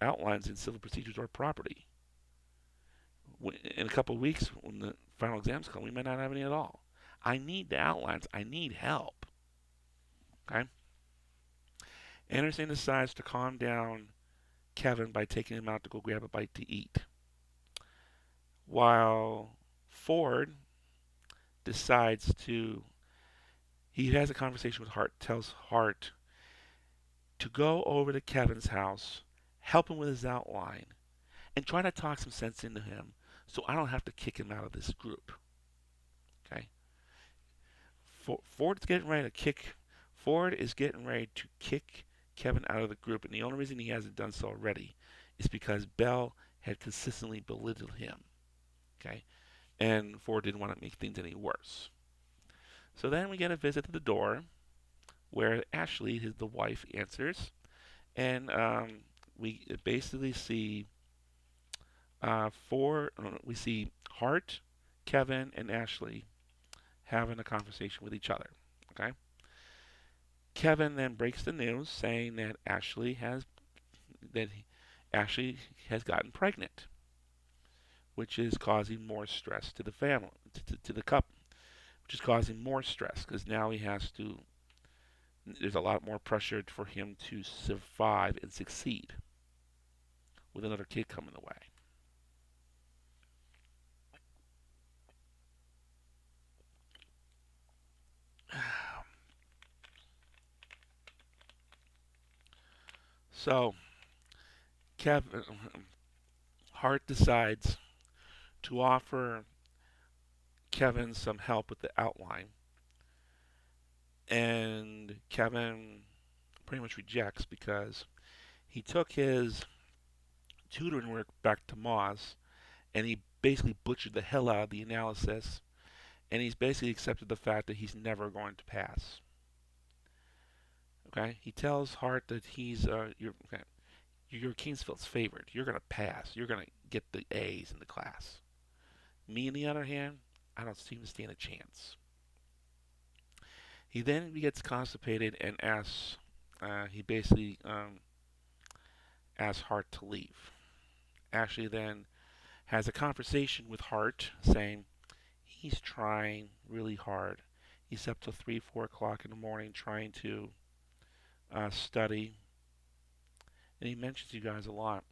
Speaker 1: outlines in civil procedures or property. In a couple weeks, when the final exams come, we may not have any at all. I need the outlines. I need help. Okay. Anderson decides to calm down Kevin by taking him out to go grab a bite to eat, while Ford decides to. He has a conversation with Hart. Tells Hart to go over to Kevin's house, help him with his outline, and try to talk some sense into him so I don't have to kick him out of this group. Okay? Ford is getting ready to kick Kevin out of the group, and the only reason he hasn't done so already is because Bell had consistently belittled him. Okay? And Ford didn't want to make things any worse. So then we get a visit to the door where Ashley, the wife, answers, and we basically see we see Hart, Kevin, and Ashley having a conversation with each other. Okay. Kevin then breaks the news, saying that Ashley has gotten pregnant, which is causing more stress to the family, to the couple, which is causing more stress because now he has to. There's a lot more pressure for him to survive and succeed with another kid coming the way. So Kevin Hart decides to offer Kevin some help with the outline, and Kevin pretty much rejects because he took his tutoring work back to Moss and he basically butchered the hell out of the analysis, and he's basically accepted the fact that he's never going to pass. Okay, he tells Hart that you're Kingsfield's favorite. You're gonna pass. You're gonna get the A's in the class. Me, on the other hand, I don't seem to stand a chance. He then gets constipated and asks. He basically asks Hart to leave. Ashley then has a conversation with Hart, saying he's trying really hard. He's up till 3, 4 o'clock in the morning trying to study, and he mentions you guys a lot.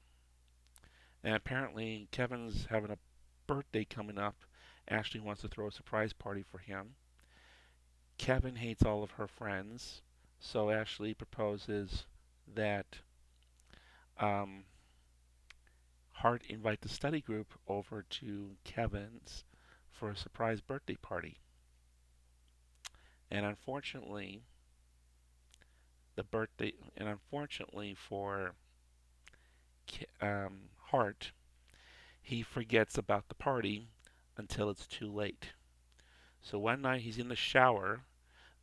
Speaker 1: And apparently, Kevin's having a birthday coming up. Ashley wants to throw a surprise party for him. Kevin hates all of her friends, so Ashley proposes that um, Hart invite the study group over to Kevin's for a surprise birthday party. And unfortunately for Hart, he forgets about the party until it's too late. So one night he's in the shower.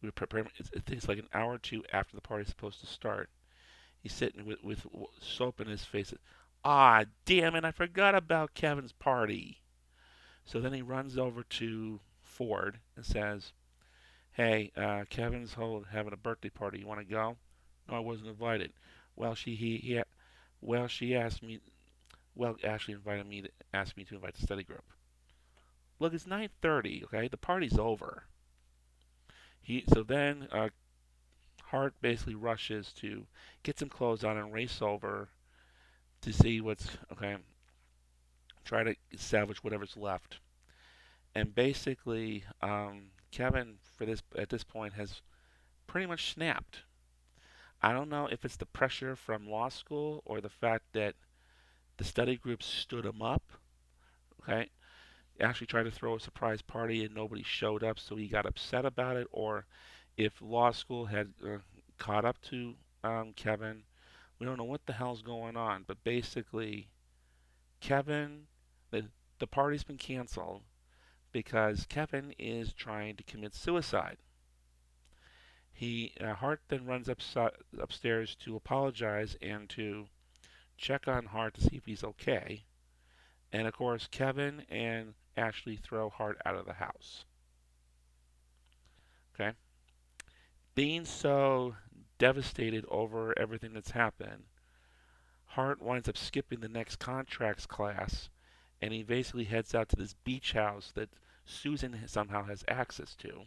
Speaker 1: We prepare. It's like an hour or two after the party's supposed to start. He's sitting with soap in his face. Ah, damn it! I forgot about Kevin's party. So then he runs over to Ford and says, "Hey, Kevin's having a birthday party. You want to go?" "No, I wasn't invited." Well, she asked me. Well, Ashley invited me to ask me to invite the study group. Look, it's 9:30. Okay, the party's over. So then Hart basically rushes to get some clothes on and race over to see what's okay. Try to salvage whatever's left. And basically, Kevin for this at this point has pretty much snapped. I don't know if it's the pressure from law school or the fact that the study group stood him up. Okay, actually tried to throw a surprise party and nobody showed up, so he got upset about it, or if law school had caught up to Kevin. We don't know what the hell's going on, but basically, Kevin, the, the party's been canceled because Kevin is trying to commit suicide. Hart then runs upstairs to apologize and to check on Hart to see if he's okay. And of course, Kevin and Ashley throw Hart out of the house. Okay, being so devastated over everything that's happened, Hart winds up skipping the next contracts class, and he basically heads out to this beach house that Susan somehow has access to.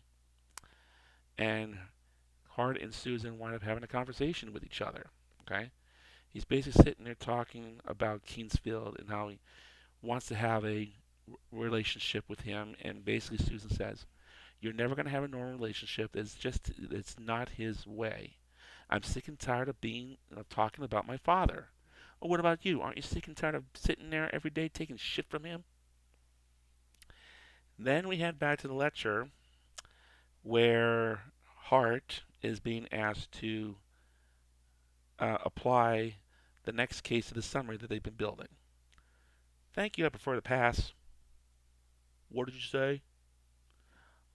Speaker 1: And Hart and Susan wind up having a conversation with each other. Okay, he's basically sitting there talking about Kingsfield and how he wants to have a relationship with him, and basically Susan says, "You're never going to have a normal relationship. It's not his way. I'm sick and tired of being talking about my father." "Oh, what about you? Aren't you sick and tired of sitting there every day taking shit from him?" Then we head back to the lecture where Hart is being asked to apply the next case to the summary that they've been building. "Thank you, I prefer to pass." "What did you say?"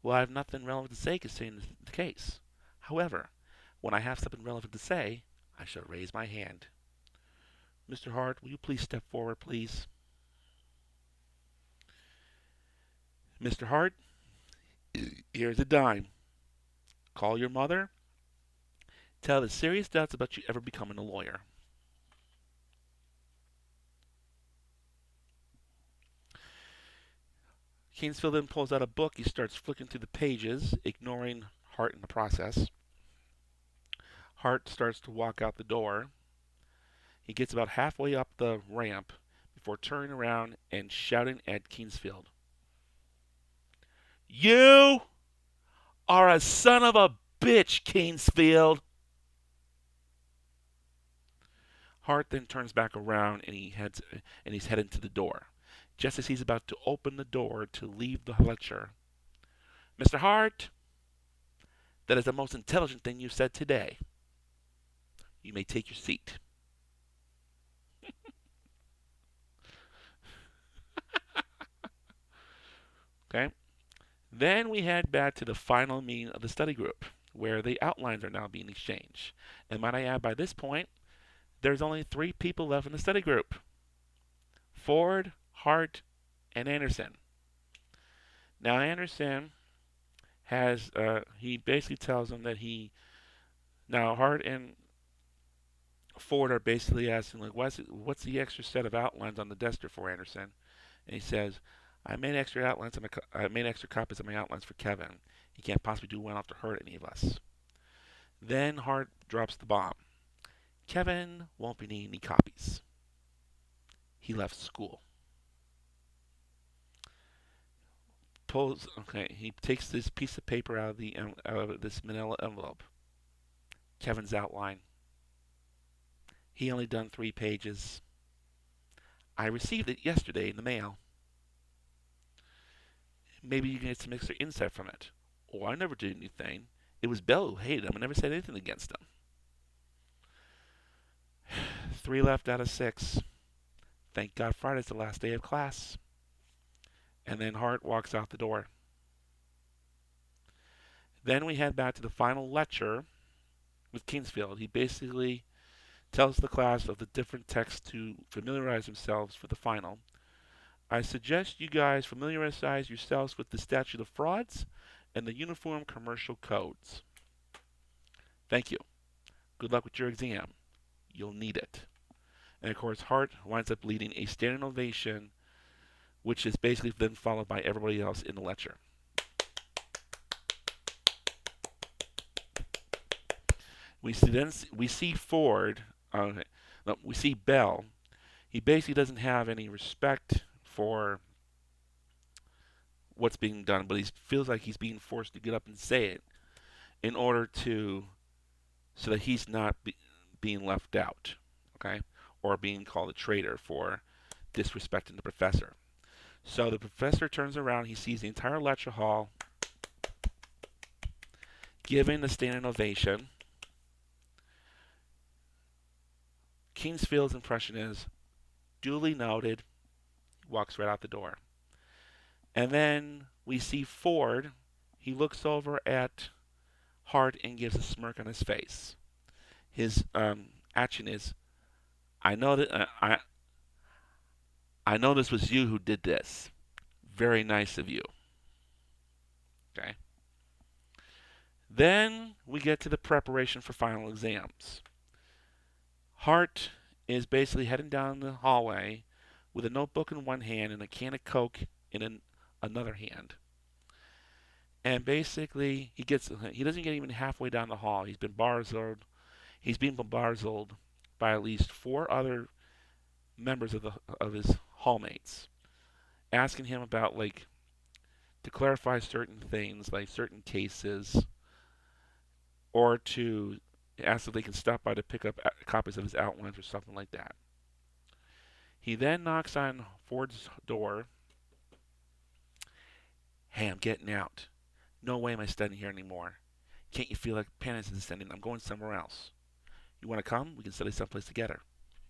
Speaker 1: "Well, I have nothing relevant to say concerning the case. However, when I have something relevant to say, I shall raise my hand." "Mr. Hart, will you please step forward, please?" "Mr. Hart, here's a dime. Call your mother. Tell her the serious doubts about you ever becoming a lawyer." Kingsfield then pulls out a book. He starts flicking through the pages, ignoring Hart in the process. Hart starts to walk out the door. He gets about halfway up the ramp before turning around and shouting at Kingsfield, "You are a son of a bitch, Kingsfield." Hart then turns back around and he's heading to the door. Just as he's about to open the door to leave the lecture, "Mr. Hart, that is the most intelligent thing you said today. You may take your seat." Okay? Then we head back to the final meeting of the study group, where the outlines are now being exchanged. And might I add, by this point, there's only 3 people left in the study group: Ford, Hart, and Anderson. Now, Anderson he basically tells them that now Hart and Ford are basically asking, like, what's the extra set of outlines on the desk for, Anderson? And he says, I made extra copies of my outlines for Kevin. He can't possibly do well enough to hurt any of us." Then Hart drops the bomb. "Kevin won't be needing any copies. He left school." He takes this piece of paper out of this manila envelope. Kevin's outline. He only done 3 pages. I received it yesterday in the mail. Maybe you can get some extra insight from it. Oh, I never did anything. It was Bell who hated him. I never said anything against him. 3 left out of 6. Thank God Friday's the last day of class. And then Hart walks out the door. Then we head back to the final lecture with Kingsfield. He basically tells the class of the different texts to familiarize themselves for the final. I suggest you guys familiarize yourselves with the statute of frauds and the uniform commercial codes. Thank you. Good luck with your exam. You'll need it. And of course, Hart winds up leading a standing ovation, which is basically then followed by everybody else in the lecture. We see Ford. No, we see Bell. He basically doesn't have any respect for what's being done, but he feels like he's being forced to get up and say it in order to, so that he's not being left out, okay, or being called a traitor for disrespecting the professor. So the professor turns around. He sees the entire lecture hall giving the standing ovation. Kingsfield's impression is duly noted. He walks right out the door. And then we see Ford. He looks over at Hart and gives a smirk on his face. His action is, I know that I know this was you who did this. Very nice of you. Okay. Then we get to the preparation for final exams. Hart is basically heading down the hallway with a notebook in one hand and a can of Coke in another hand. And basically, he doesn't get even halfway down the hall. He's being bamboozled by at least 4 other members of his hallmates, asking him about to clarify certain things, like certain cases, or to ask if they can stop by to pick up copies of his outlines or something like that. He then knocks on Ford's door. Hey, I'm getting out. No way am I studying here anymore. Can't you feel like panic is descending? I'm going somewhere else. You want to come? We can study someplace together.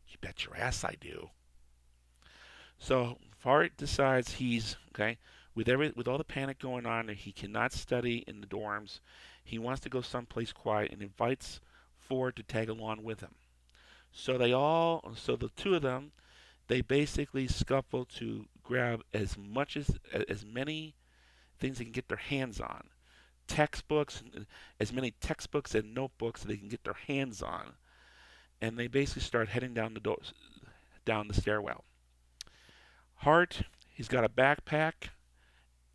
Speaker 1: You bet your ass I do. So Hart decides he's okay with all the panic going on. He cannot study in the dorms. He wants to go someplace quiet and invites Ford to tag along with him. So the 2 of them, they basically scuffle to grab as many things they can get their hands on. Textbooks, as many textbooks and notebooks that they can get their hands on. And they basically start heading down the stairwell. Hart, he's got a backpack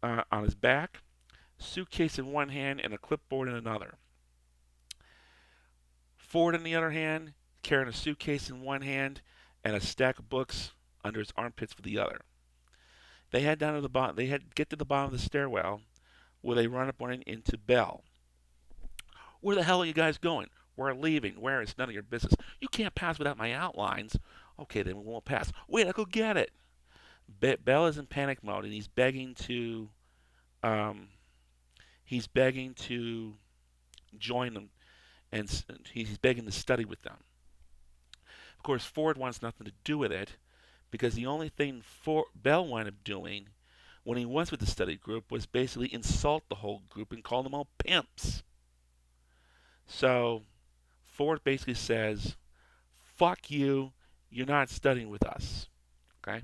Speaker 1: on his back, suitcase in one hand, and a clipboard in another. Ford, on the other hand, carrying a suitcase in one hand and a stack of books under his armpits for the other. They head down to the bottom. Get to the bottom of the stairwell, where they run up into Bell. Where the hell are you guys going? We're leaving. Where? It's none of your business. You can't pass without my outlines. Okay, then we won't pass. Wait, I'll go get it. Bell is in panic mode, and he's begging to join them, and he's begging to study with them. Of course, Ford wants nothing to do with it, because the only thing Bell wound up doing when he was with the study group was basically insult the whole group and call them all pimps. So Ford basically says, fuck you, you're not studying with us. Okay?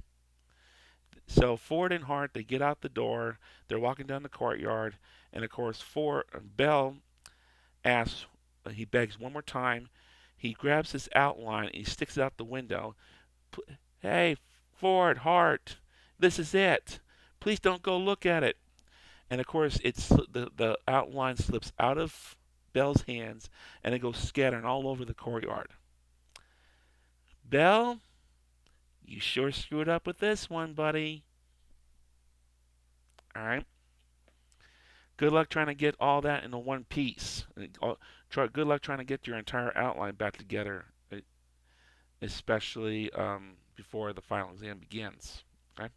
Speaker 1: So Ford and Hart, they get out the door, they're walking down the courtyard, and of course Bell asks, he begs one more time, he grabs his outline and he sticks it out the window. Hey, Ford, Hart, this is it. Please don't go look at it. And of course, the outline slips out of Bell's hands and it goes scattering all over the courtyard. Bell, you sure screwed up with this one, buddy. Alright? Good luck trying to get all that into one piece. Good luck trying to get your entire outline back together. especially before the final exam begins. Okay?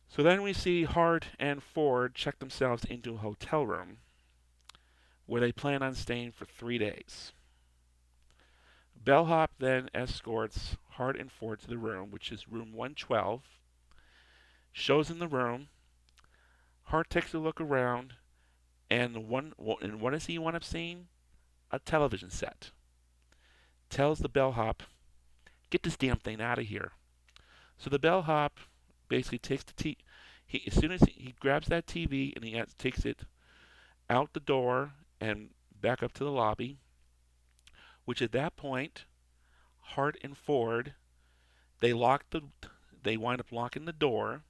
Speaker 1: So then we see Hart and Ford check themselves into a hotel room where they plan on staying for 3 days. Bellhop then escorts Hart and Ford to the room, which is room 112, shows them the room. Hart takes a look around, and what does he wind up seeing? A television set. Tells the bellhop, "Get this damn thing out of here." So the bellhop basically takes the as soon as he grabs that TV and he takes it out the door and back up to the lobby, which at that point, Hart and Ford they lock the they wind up locking the door,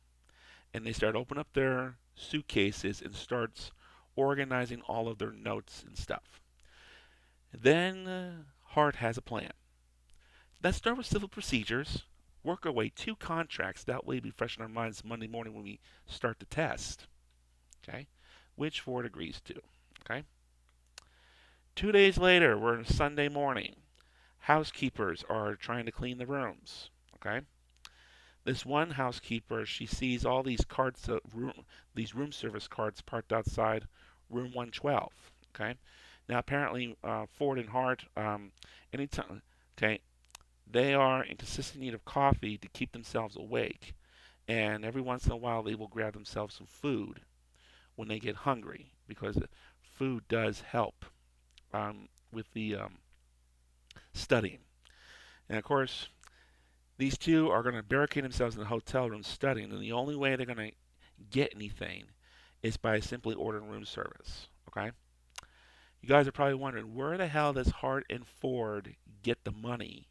Speaker 1: and they start opening up their suitcases and starts organizing all of their notes and stuff. Then Hart has a plan. Let's start with civil procedures. Work our way to contracts. That way, we freshen our minds Monday morning when we start the test. Okay, which Ford agrees to. Okay. 2 days later, we're Sunday morning. Housekeepers are trying to clean the rooms. Okay. This one housekeeper, she sees all these carts, these room service carts parked outside room 112. Okay. Now apparently Ford and Hart, anytime, okay, they are in consistent need of coffee to keep themselves awake, and every once in a while they will grab themselves some food when they get hungry because food does help with the studying. And of course, these two are going to barricade themselves in the hotel room studying, and the only way they're going to get anything is by simply ordering room service. Okay? You guys are probably wondering where the hell does Hart and Ford get the money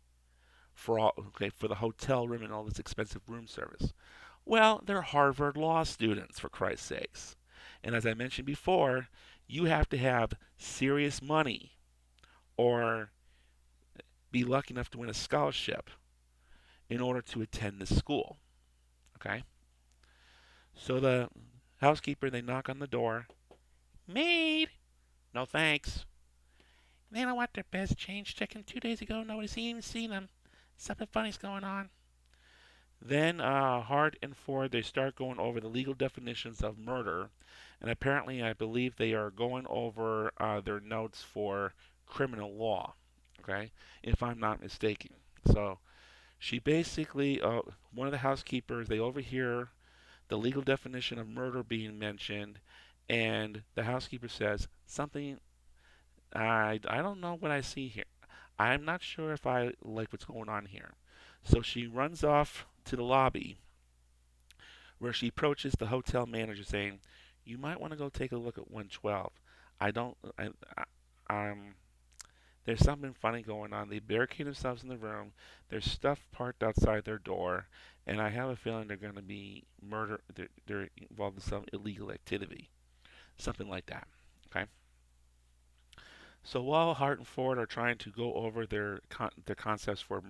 Speaker 1: for the hotel room and all this expensive room service? Well, they're Harvard law students, for Christ's sakes. And as I mentioned before, you have to have serious money or be lucky enough to win a scholarship in order to attend this school. Okay? So the housekeeper, they knock on the door. Maid! No thanks. They don't want their best change taken 2 days ago. Nobody's even seen them. Something funny's going on. Then Hart and Ford, they start going over the legal definitions of murder. And apparently, I believe they are going over their notes for criminal law. Okay? If I'm not mistaken. So she basically, one of the housekeepers, they overhear the legal definition of murder being mentioned, and the housekeeper says something. I don't know what I see here. I'm not sure if I like what's going on here. So she runs off to the lobby, where she approaches the hotel manager, saying, "You might want to go take a look at 112. I don't. There's something funny going on. They barricade themselves in the room. There's stuff parked outside their door, and I have a feeling they're going to be murder. They're involved in some illegal activity, something like that." Okay. So while Hart and Ford are trying to go over their concepts for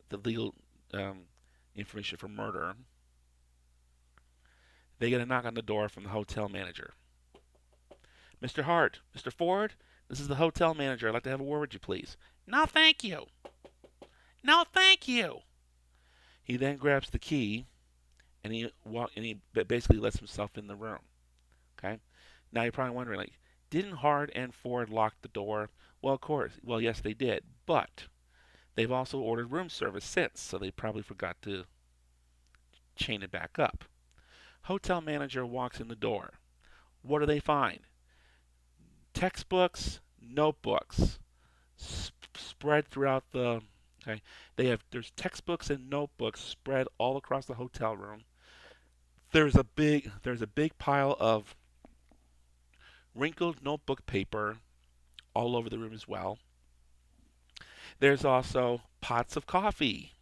Speaker 1: the legal um, information for murder, they get a knock on the door from the hotel manager. "Mr. Hart, Mr. Ford, this is the hotel manager. I'd like to have a word with you, please." "No, thank you. No, thank you." He then grabs the key and he basically lets himself in the room. Okay. Now you're probably wondering, like, didn't Hart and Ford lock the door? Well, of course. Well, yes, they did, but they've also ordered room service since, so they probably forgot to chain it back up. Hotel manager walks in the door. What do they find? Textbooks, notebooks spread throughout the. Okay, there's textbooks and notebooks spread all across the hotel room. There's a big pile of wrinkled notebook paper all over the room as well. There's also pots of coffee,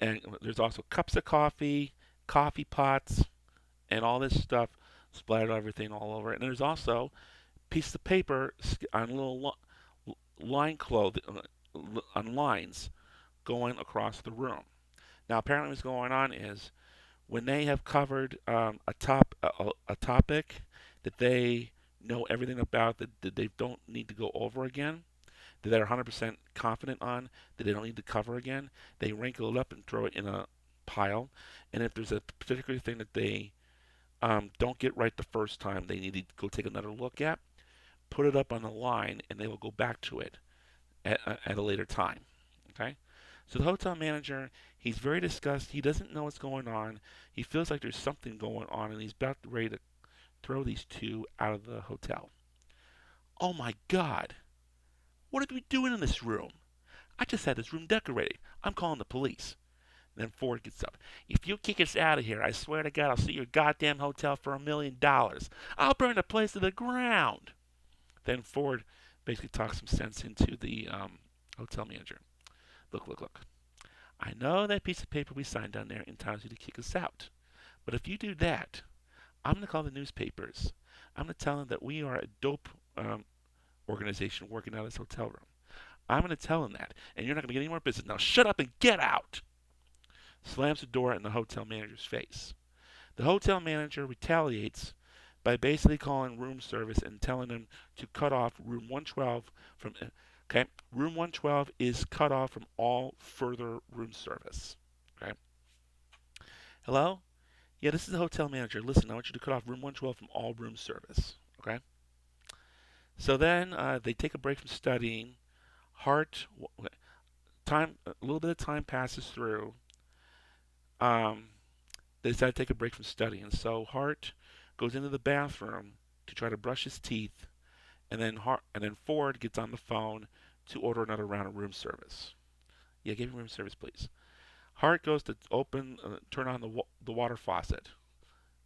Speaker 1: and there's also cups of coffee, coffee pots, and all this stuff splattered everything all over it. And there's also pieces of paper on little line cloth on lines going across the room. Now, apparently, what's going on is when they have covered a topic that they know everything about that they don't need to go over again, that they're 100% confident on, that they don't need to cover again. They wrinkle it up and throw it in a pile. And if there's a particular thing that they don't get right the first time, they need to go take another look at, put it up on the line, and they will go back to it at a later time. Okay? So the hotel manager, he's very disgusted. He doesn't know what's going on. He feels like there's something going on, and he's about ready to throw these two out of the hotel. Oh my God! What are we doing in this room? I just had this room decorated. I'm calling the police. Then Ford gets up. If you kick us out of here, I swear to God, I'll see your goddamn hotel for $1,000,000. I'll burn the place to the ground. Then Ford basically talks some sense into the hotel manager. Look. I know that piece of paper we signed down there entitles you to kick us out. But if you do that, I'm going to call the newspapers. I'm going to tell them that we are a dope organization working out of this hotel room. I'm going to tell them that, and you're not going to get any more business. Now shut up and get out! Slams the door in the hotel manager's face. The hotel manager retaliates by basically calling room service and telling them to cut off room 112 from. Okay, room 112 is cut off from all further room service. Okay. Hello? Yeah, this is the hotel manager. Listen, I want you to cut off room 112 from all room service. Okay. So then they take a break from studying. Hart, a little bit of time passes through. They decide to take a break from studying. So Hart goes into the bathroom to try to brush his teeth, and then Ford gets on the phone to order another round of room service. Yeah, give me room service, please. Hart goes to turn on the water faucet.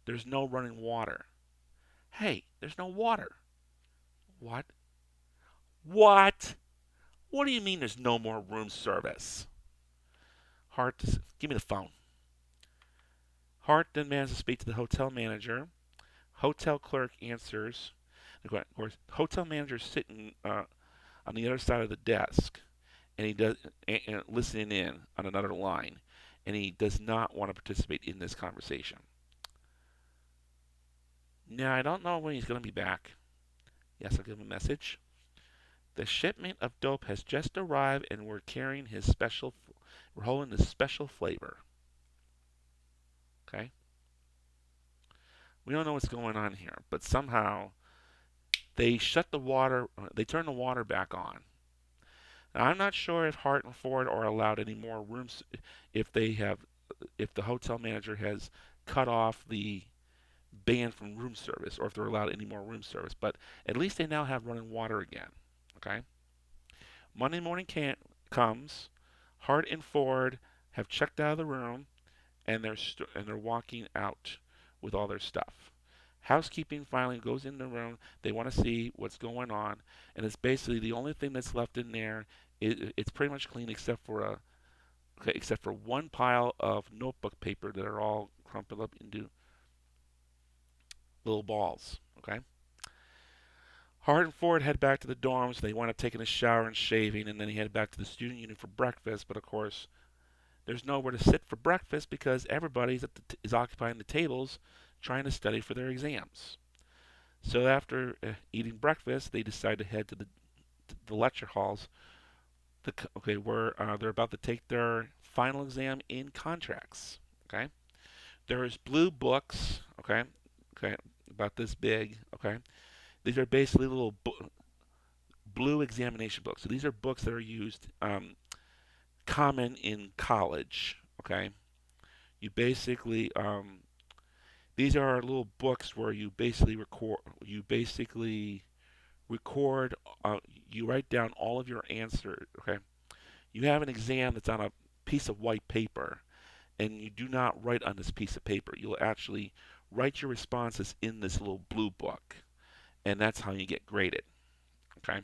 Speaker 1: There's no running water. Hey, there's no water. What? What? What do you mean there's no more room service? Hart, give me the phone. Hart then manages to speak to the hotel manager. Hotel clerk answers. Of course, hotel manager sitting on the other side of the desk, and he does and listening in on another line, and he does not want to participate in this conversation. Now I don't know when he's going to be back. Yes, I'll give him a message. The shipment of dope has just arrived, and we're holding this special flavor. Okay. We don't know what's going on here, but somehow they turn the water back on. Now, I'm not sure if Hart and Ford are allowed any more rooms if the hotel manager has cut off the ban from room service, or if they're allowed any more room service. But at least they now have running water again. Okay. Monday morning comes. Hart and Ford have checked out of the room, and they're walking out with all their stuff. Housekeeping finally goes in the room. They want to see what's going on, and it's basically the only thing that's left in there. It's pretty much clean except for one pile of notebook paper that are all crumpled up into little balls. Okay. Hart and Ford head back to the dorms. They wind up taking a shower and shaving, and then they head back to the student union for breakfast. But of course, there's nowhere to sit for breakfast because everybody is occupying the tables trying to study for their exams. So after eating breakfast, they decide to head to the lecture halls, where they're about to take their final exam in contracts. Okay, there's blue books. Okay, about this big. Okay, these are basically little blue examination books. So these are books that are used common in college. Okay, you basically these are little books where you basically record. You write down all of your answers. Okay, you have an exam that's on a piece of white paper, and you do not write on this piece of paper. You'll actually write your responses in this little blue book, and that's how you get graded. Okay.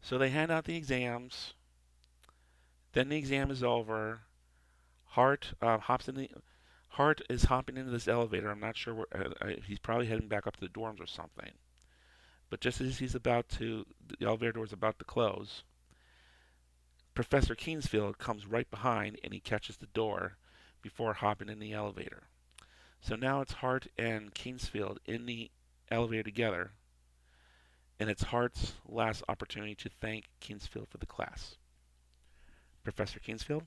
Speaker 1: So they hand out the exams. Then the exam is over. Hart Hart is hopping into this elevator. I'm not sure where. He's probably heading back up to the dorms or something. But just as the elevator door is about to close, Professor Kingsfield comes right behind and he catches the door before hopping in the elevator. So now it's Hart and Kingsfield in the elevator together. and it's Hart's last opportunity to thank Kingsfield for the class. Professor Kingsfield?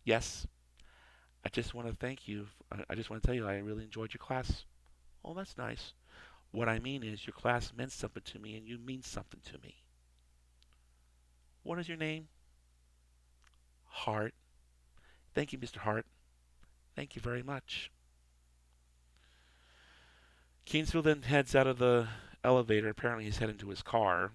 Speaker 1: Yes, I just want to thank you. I just want to tell you I really enjoyed your class. Oh, that's nice. What I mean is your class meant something to me and you mean something to me. What is your name? Hart. Thank you, Mr. Hart. Thank you very much. Kingsfield then heads out of the elevator. Apparently, he's heading to his car.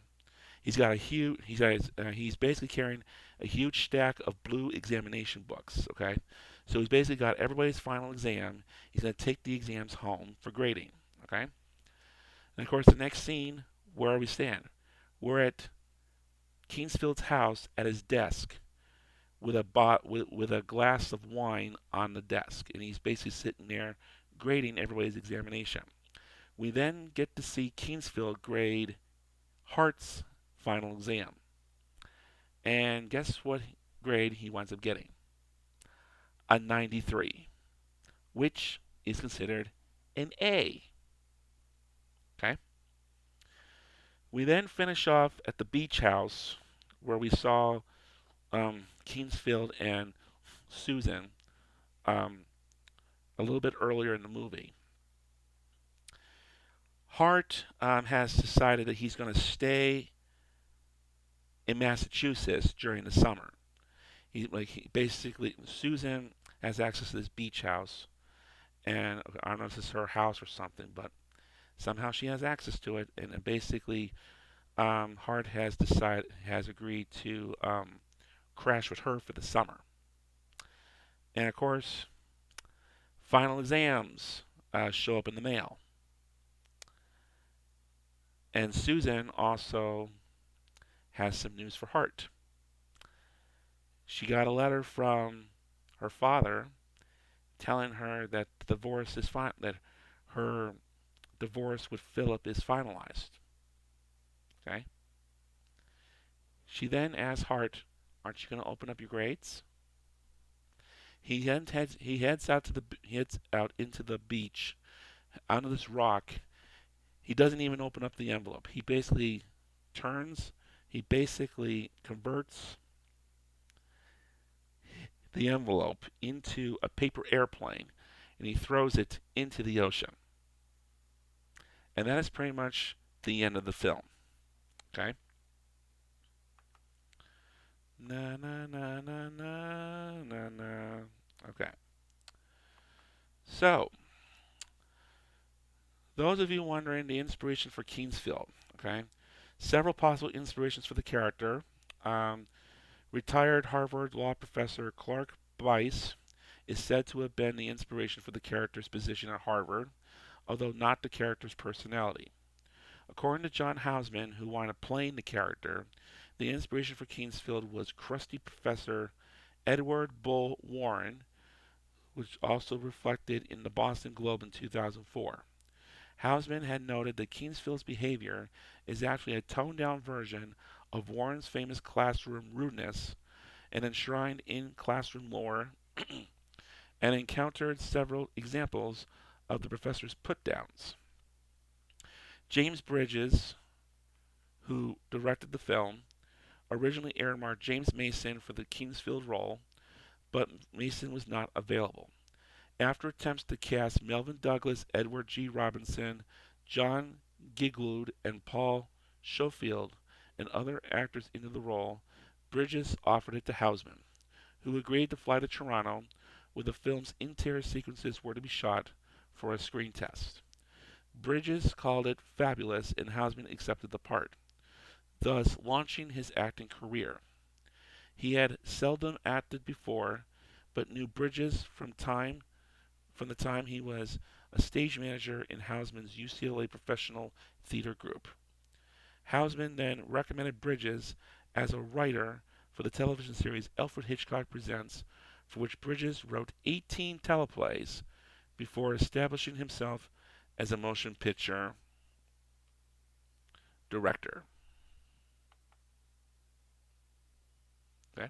Speaker 1: He's basically carrying a huge stack of blue examination books. Okay, so he's basically got everybody's final exam. He's going to take the exams home for grading. Okay, and of course, the next scene, where we stand, we're at Kingsfield's house at his desk with with a glass of wine on the desk, and he's basically sitting there grading everybody's examination. We then get to see Kingsfield grade Hart's final exam. And guess what grade he winds up getting? A 93, which is considered an A. Okay? We then finish off at the beach house where we saw Kingsfield and Susan um, a little bit earlier in the movie. Hart has decided that he's going to stay in Massachusetts during the summer. He basically Susan has access to this beach house, and I don't know if this is her house or something, but somehow she has access to it, and basically Hart has agreed to crash with her for the summer. And of course, final exams show up in the mail, and Susan also has some news for Hart. She got a letter from her father telling her that that her divorce with Philip is finalized. Okay. She then asks Hart, "Aren't you going to open up your grades?" He heads out into the beach onto this rock. He doesn't even open up the envelope. He basically turns. He basically converts the envelope into a paper airplane, and he throws it into the ocean. And that is pretty much the end of the film. Okay. Na na na na na na na. Okay. So, those of you wondering the inspiration for Kingsfield, okay, several possible inspirations for the character. Um, Retired Harvard law professor Clark Bice is said to have been the inspiration for the character's position at Harvard, although not the character's personality. According to John Houseman, who wound up playing the character, the inspiration for Kingsfield was crusty Professor Edward Bull Warren, which also reflected in the Boston Globe in 2004. Houseman had noted that Kingsfield's behavior is actually a toned-down version of Warren's famous classroom rudeness and enshrined in classroom lore, and encountered several examples of the professor's put-downs. James Bridges, who directed the film, originally earmarked James Mason for the Kingsfield role, but Mason was not available. After attempts to cast Melvin Douglas, Edward G. Robinson, John Gielgud, and Paul Schofield, and other actors into the role, Bridges offered it to Houseman, who agreed to fly to Toronto, where the film's interior sequences were to be shot, for a screen test. Bridges called it fabulous, and Houseman accepted the part, thus launching his acting career. He had seldom acted before, but knew Bridges from the time he was a stage manager in Houseman's UCLA professional theater group. Houseman then recommended Bridges as a writer for the television series Alfred Hitchcock Presents, for which Bridges wrote 18 teleplays before establishing himself as a motion picture director. Okay?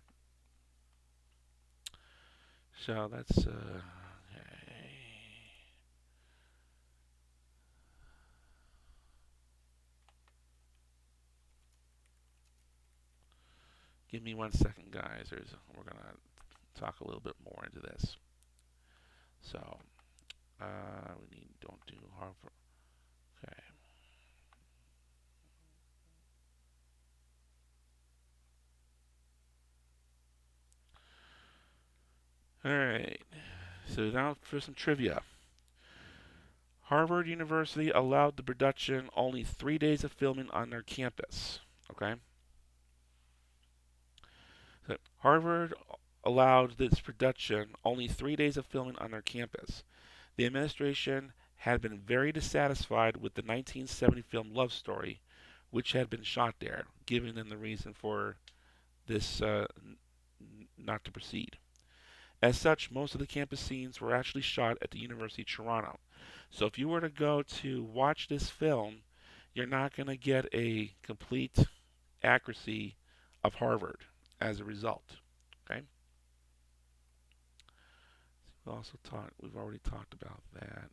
Speaker 1: So that's me 1 second, guys. We're gonna talk a little bit more into this. So we need don't do Harvard. Okay. All right. So now for some trivia. Harvard University allowed the production only 3 days of filming on their campus. Okay. So Harvard allowed this production only 3 days of filming on their campus. The administration had been very dissatisfied with the 1970 film Love Story, which had been shot there, giving them the reason for this not to proceed. As such, most of the campus scenes were actually shot at the University of Toronto. So if you were to go to watch this film, you're not going to get a complete accuracy of Harvard as a result. Okay. We've already talked about that.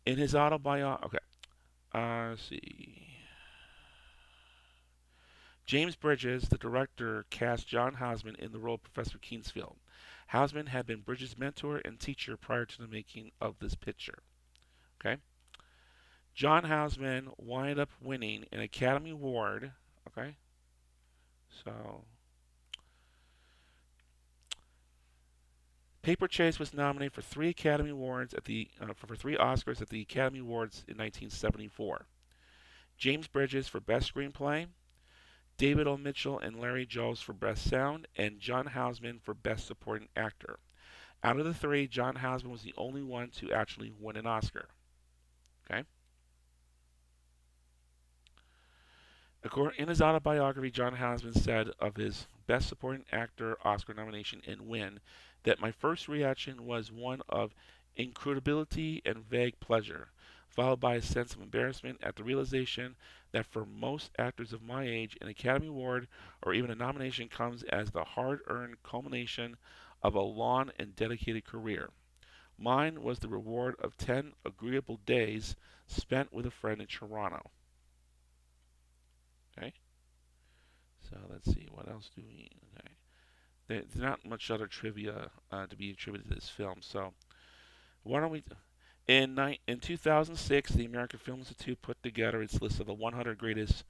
Speaker 1: In his autobiography, okay. Let's see. James Bridges, the director, cast John Houseman in the role of Professor Kingsfield. Houseman had been Bridges' mentor and teacher prior to the making of this picture. Okay. John Houseman wound up winning an Academy Award. Okay. So, Paper Chase was nominated for 3 Academy Awards at the for 3 Oscars at the Academy Awards in 1974. James Bridges for Best Screenplay, David O. Mitchell and Larry Jones for Best Sound, and John Houseman for Best Supporting Actor. Out of the 3, John Houseman was the only one to actually win an Oscar. Okay. In his autobiography, John Houseman said of his Best Supporting Actor Oscar nomination and win that my first reaction was one of incredibility and vague pleasure, followed by a sense of embarrassment at the realization that for most actors of my age, an Academy Award or even a nomination comes as the hard-earned culmination of a long and dedicated career. Mine was the reward of 10 agreeable days spent with a friend in Toronto. Okay. So let's see, what else do we? Okay, there's not much other trivia to be attributed to this film. So why don't we? In 2006, the American Film Institute put together its list of the 100 greatest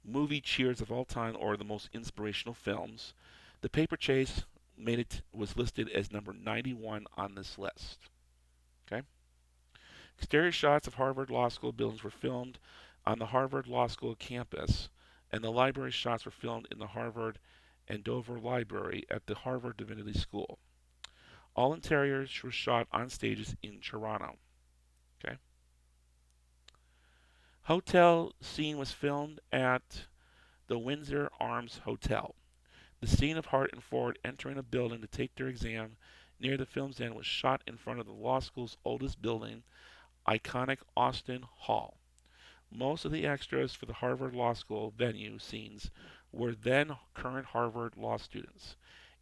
Speaker 1: movie cheers of all time, or the most inspirational films. The Paper Chase was listed as number 91 on this list. Okay. Exterior shots of Harvard Law School buildings were filmed on the Harvard Law School campus, and the library shots were filmed in the Harvard and Dover Library at the Harvard Divinity School. All interiors were shot on stages in Toronto. Okay. Hotel scene was filmed at the Windsor Arms Hotel. The scene of Hart and Ford entering a building to take their exam near the film's end was shot in front of the law school's oldest building, iconic Austin Hall. Most of the extras for the Harvard Law School venue scenes were then current Harvard law students.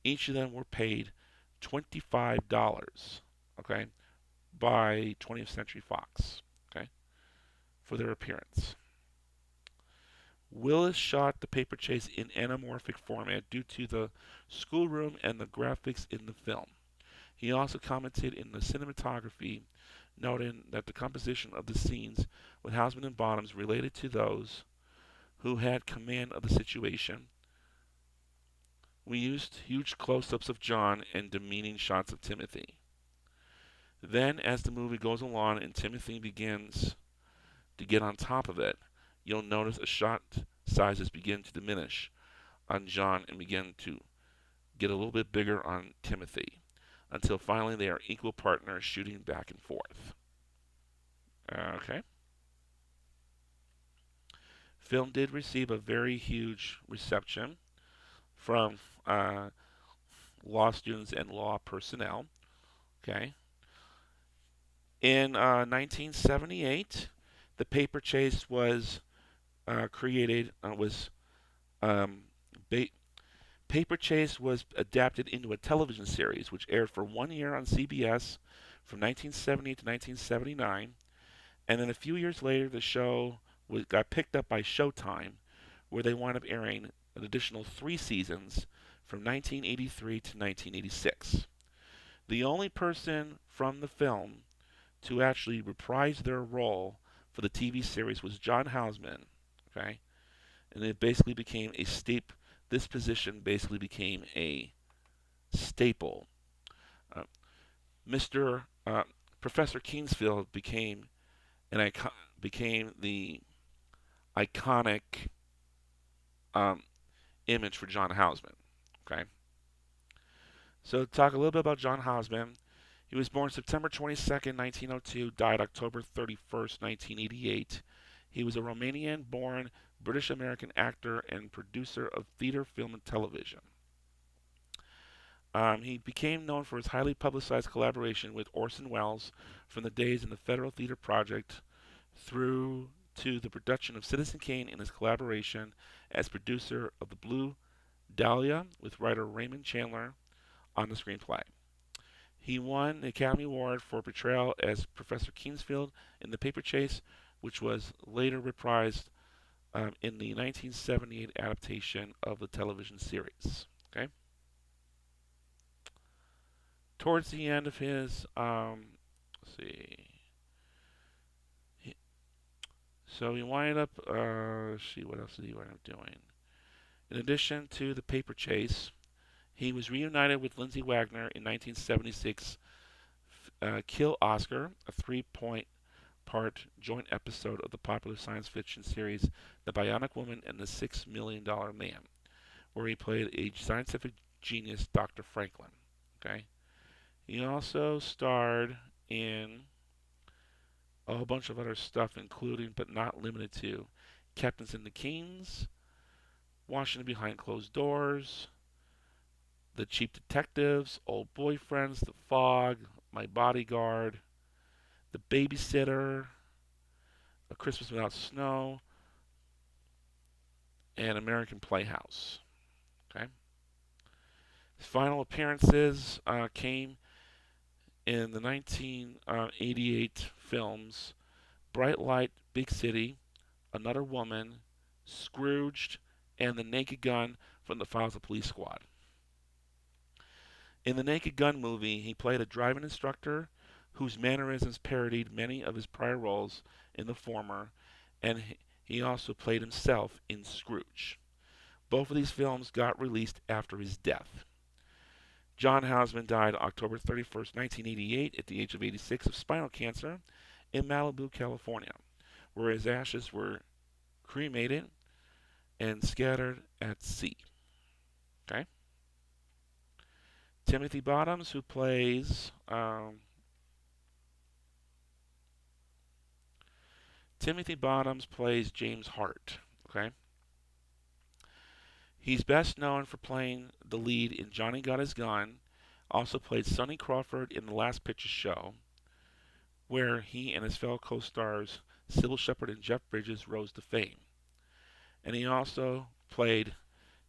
Speaker 1: Each of them were paid $25, okay, by 20th Century Fox, okay, for their appearance. Willis shot the Paper Chase in anamorphic format due to the schoolroom and the graphics in the film. He also commented in the cinematography, noting that the composition of the scenes with Houseman and Bottoms related to those who had command of the situation. We used huge close-ups of John and demeaning shots of Timothy. Then, as the movie goes along and Timothy begins to get on top of it, you'll notice a shot sizes begin to diminish on John and begin to get a little bit bigger on Timothy, until finally they are equal partners shooting back and forth. Okay. Film did receive a very huge reception from law students and law personnel. Okay. In 1978, the Paper Chase was created. Paper Chase was adapted into a television series, which aired for 1 year on CBS from 1970 to 1979, and then a few years later, the show got picked up by Showtime, where they wound up airing an additional 3 seasons from 1983 to 1986. The only person from the film to actually reprise their role for the TV series was John Houseman. Okay, and it basically became a staple. This position basically became a staple. Uh, Mr. Professor Kingsfield an icon, became the iconic um, image for John Houseman. Okay, so talk a little bit about John Houseman. He was born September 22nd, 1902, died October 31st, 1988. He was a Romanian-born British-American actor and producer of theater, film, and television. He became known for his highly publicized collaboration with Orson Welles from the days in the Federal Theater Project through to the production of Citizen Kane and his collaboration as producer of The Blue Dahlia with writer Raymond Chandler on the screenplay. He won the Academy Award for portrayal as Professor Kingsfield in The Paper Chase, which was later reprised in the 1978 adaptation of the television series. Okay. Towards the end of his, let's see, so he wind up, see what else did he wind up doing? In addition to The Paper Chase, he was reunited with Lindsay Wagner in 1976 Kill Oscar, a 3-part joint episode of the popular science fiction series The Bionic Woman and the $6 Million Man, where he played a scientific genius, Dr. Franklin. Okay. He also starred in a whole bunch of other stuff, including but not limited to Captains and the Kings, Washington Behind Closed Doors, The Cheap Detectives, Old Boyfriends, The Fog, My Bodyguard, The Babysitter, A Christmas Without Snow, and American Playhouse. Okay. His final appearances came in the 1988 films Bright Light, Big City, Another Woman, Scrooged, and The Naked Gun from the Files of Police Squad. In the Naked Gun movie, he played a driving instructor whose mannerisms parodied many of his prior roles in the former, and he also played himself in Scrooge. Both of these films got released after his death. John Houseman died October 31st, 1988, at the age of 86 of spinal cancer in Malibu, California, where his ashes were cremated and scattered at sea. Okay. Timothy Bottoms, who plays James Hart. Okay. He's best known for playing the lead in Johnny Got His Gun. Also played Sonny Crawford in The Last Picture Show, where he and his fellow co-stars Sybil Shepherd and Jeff Bridges rose to fame. And he also played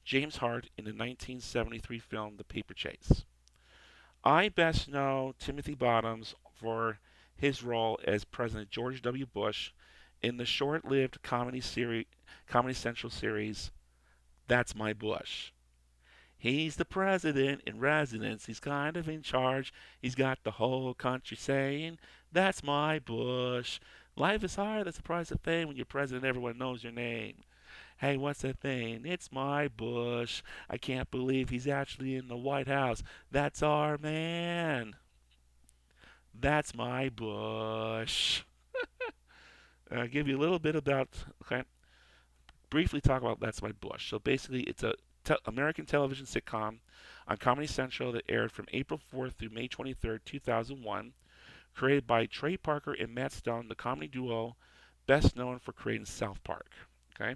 Speaker 1: James Hart in the 1973 film The Paper Chase. I best know Timothy Bottoms for his role as President George W. Bush in the short-lived Comedy Central series That's My Bush. He's the president in residence. He's kind of in charge. He's got the whole country saying, "That's my Bush." Life is hard. That's the price of fame. When you're president, everyone knows your name. Hey, what's that thing? It's my Bush. I can't believe he's actually in the White House. That's our man. That's my Bush. I'll give you a little bit about, okay, briefly talk about That's My Bush. So basically, it's a American television sitcom on Comedy Central that aired from April 4th through May 23rd, 2001. Created by Trey Parker and Matt Stone, the comedy duo best known for creating South Park. Okay?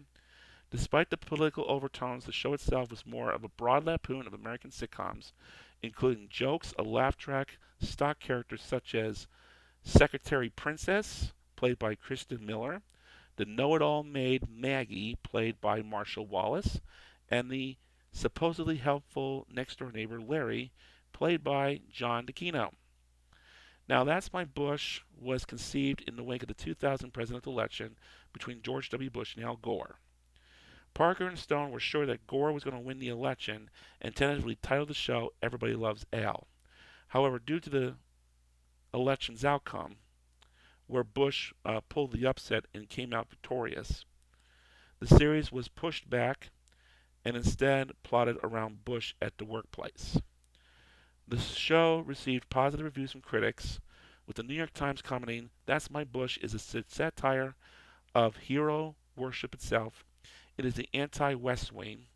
Speaker 1: Despite the political overtones, the show itself was more of a broad lampoon of American sitcoms, including jokes, a laugh track, stock characters such as Secretary Princess, played by Kristen Miller, the know-it-all maid Maggie, played by Marshall Wallace, and the supposedly helpful next-door neighbor Larry, played by John DeCino. Now, That's My Bush was conceived in the wake of the 2000 presidential election between George W. Bush and Al Gore. Parker and Stone were sure that Gore was going to win the election and tentatively titled the show Everybody Loves Al. However, due to the election's outcome, where Bush pulled the upset and came out victorious, the series was pushed back and instead plotted around Bush at the workplace. The show received positive reviews from critics, with the New York Times commenting, "That's My Bush is a satire of hero worship itself. It is the anti-West Wing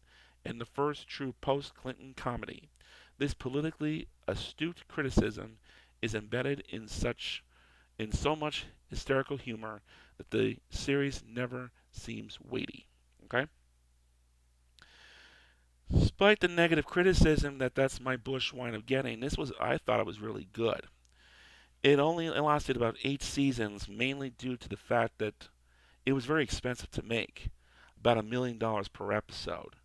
Speaker 1: and the first true post-Clinton comedy. This politically astute criticism is embedded in so much hysterical humor that the series never seems weighty." Okay? Despite the negative criticism that That's My Bush wind up getting, I thought it was really good. It only lasted about 8 seasons, mainly due to the fact that it was very expensive to make, about $1 million per episode,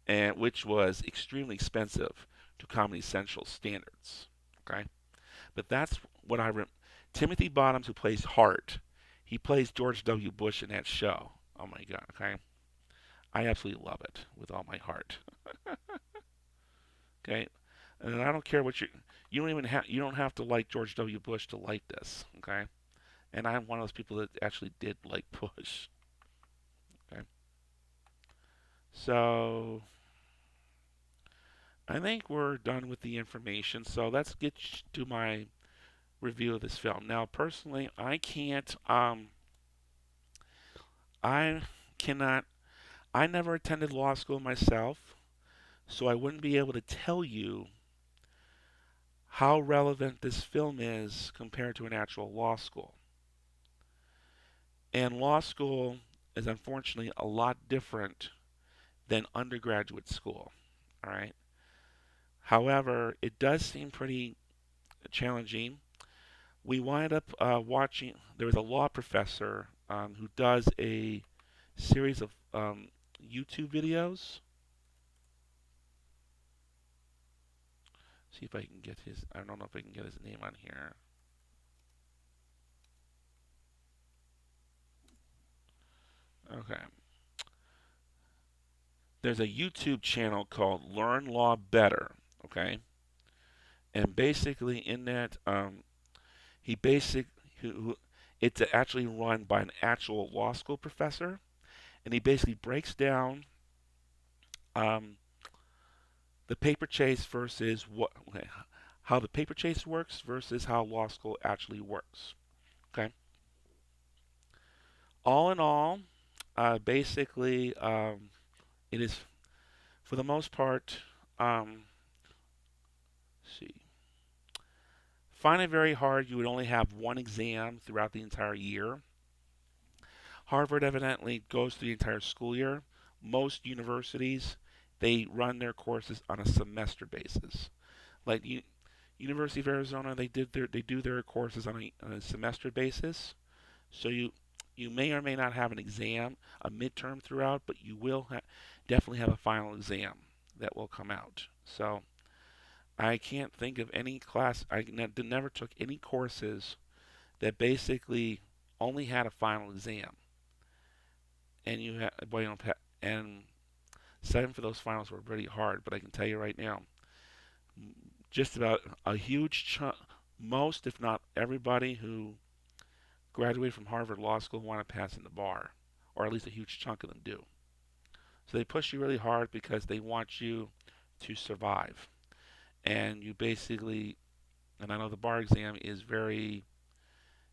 Speaker 1: and which was extremely expensive to Comedy Central standards. Okay, but that's what Timothy Bottoms, who plays Hart, he plays George W. Bush in that show. Oh my God! Okay, I absolutely love it with all my heart. Okay, and I don't care what you don't have to like George W. Bush to like this. Okay, and I'm one of those people that actually did like Bush. Okay, so I think we're done with the information. So let's get to my review of this film. Now, personally, I cannot, I never attended law school myself, so I wouldn't be able to tell you how relevant this film is compared to an actual law school. And law school is unfortunately a lot different than undergraduate school. All right. However, it does seem pretty challenging. We wind up watching. There was a law professor who does a series of YouTube videos. See if I can get his. I don't know if I can get his name on here. Okay. There's a YouTube channel called Learn Law Better. Okay. And basically, in that, he basic who it's actually run by an actual law school professor, and he basically breaks down um, the paper chase versus how the paper chase works versus how law school actually works. Okay. All in all, basically, it is for the most part. See, find it very hard. You would only have one exam throughout the entire year. Harvard evidently goes through the entire school year. Most universities, they run their courses on a semester basis. Like University of Arizona, they do their courses on a semester basis. So you may or may not have an exam, a midterm throughout, but you will definitely have a final exam that will come out. So I can't think of any class. Never took any courses that basically only had a final exam, and and studying for those finals were pretty hard. But I can tell you right now, just about a huge chunk, most if not everybody who graduated from Harvard Law School want to pass in the bar, or at least a huge chunk of them do. So they push you really hard because they want you to survive. And you basically, and I know the bar exam is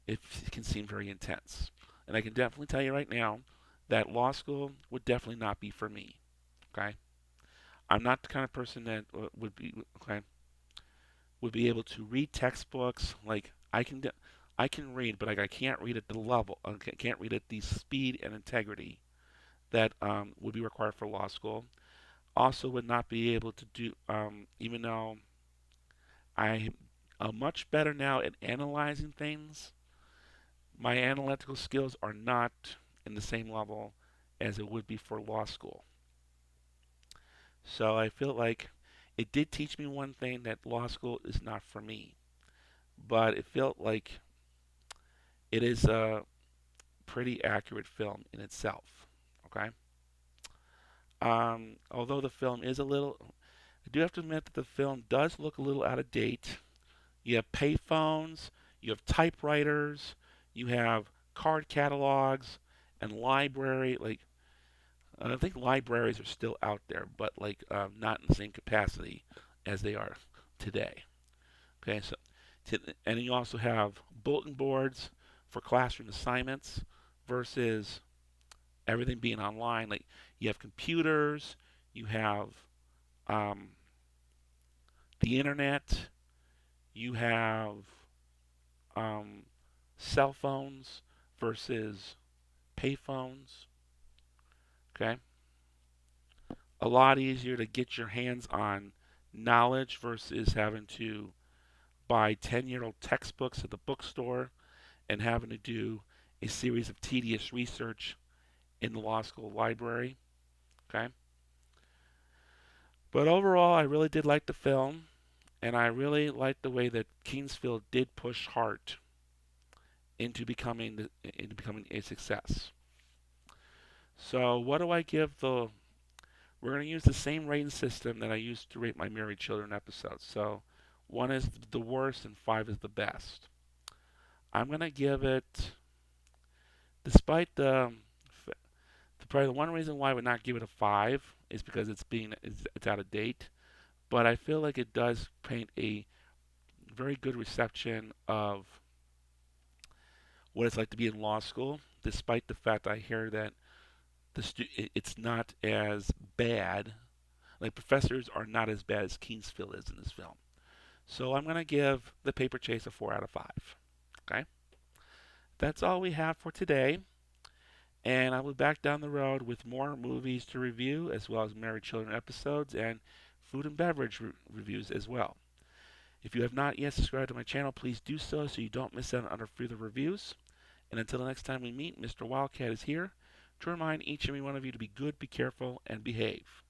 Speaker 1: it can seem very intense. And I can definitely tell you right now that law school would definitely not be for me. Okay? I'm not the kind of person that okay, would be able to read textbooks. Like I can read, but like I can't read at the level. I can't read at the speed and integrity that would be required for law school. Also, would not be able to do, even though I'm much better now at analyzing things. My analytical skills are not in the same level as it would be for law school. So I feel like it did teach me one thing, that law school is not for me. But it felt like it is a pretty accurate film in itself. Okay? Although the film is a little, I do have to admit that the film does look a little out of date. You have payphones, you have typewriters, you have card catalogs, and library. Like I think libraries are still out there, but like not in the same capacity as they are today. Okay, so and you also have bulletin boards for classroom assignments versus everything being online. Like you have computers, you have um, the internet, you have um, cell phones versus payphones. Okay, a lot easier to get your hands on knowledge versus having to buy 10-year-old textbooks at the bookstore and having to do a series of tedious research in the law school library. Okay, but overall, I really did like the film, and I really liked the way that Kingsfield did push Hart into becoming a success. So, what do I give the? We're going to use the same rating system that I used to rate my Married Children episodes. So, one is the worst and five is the best. I'm going to give it, despite probably the one reason why I would not give it a five is because it's out of date. But I feel like it does paint a very good reception of what it's like to be in law school, despite the fact I hear that it's not as bad. Like professors are not as bad as Kingsfield is in this film. So I'm going to give The Paper Chase a 4 out of 5. Okay? That's all we have for today. And I will be back down the road with more movies to review, as well as Married Children episodes and food and beverage reviews as well. If you have not yet subscribed to my channel, please do so you don't miss out on other further reviews. And until the next time we meet, Mr. Wildcat is here to remind each and every one of you to be good, be careful, and behave.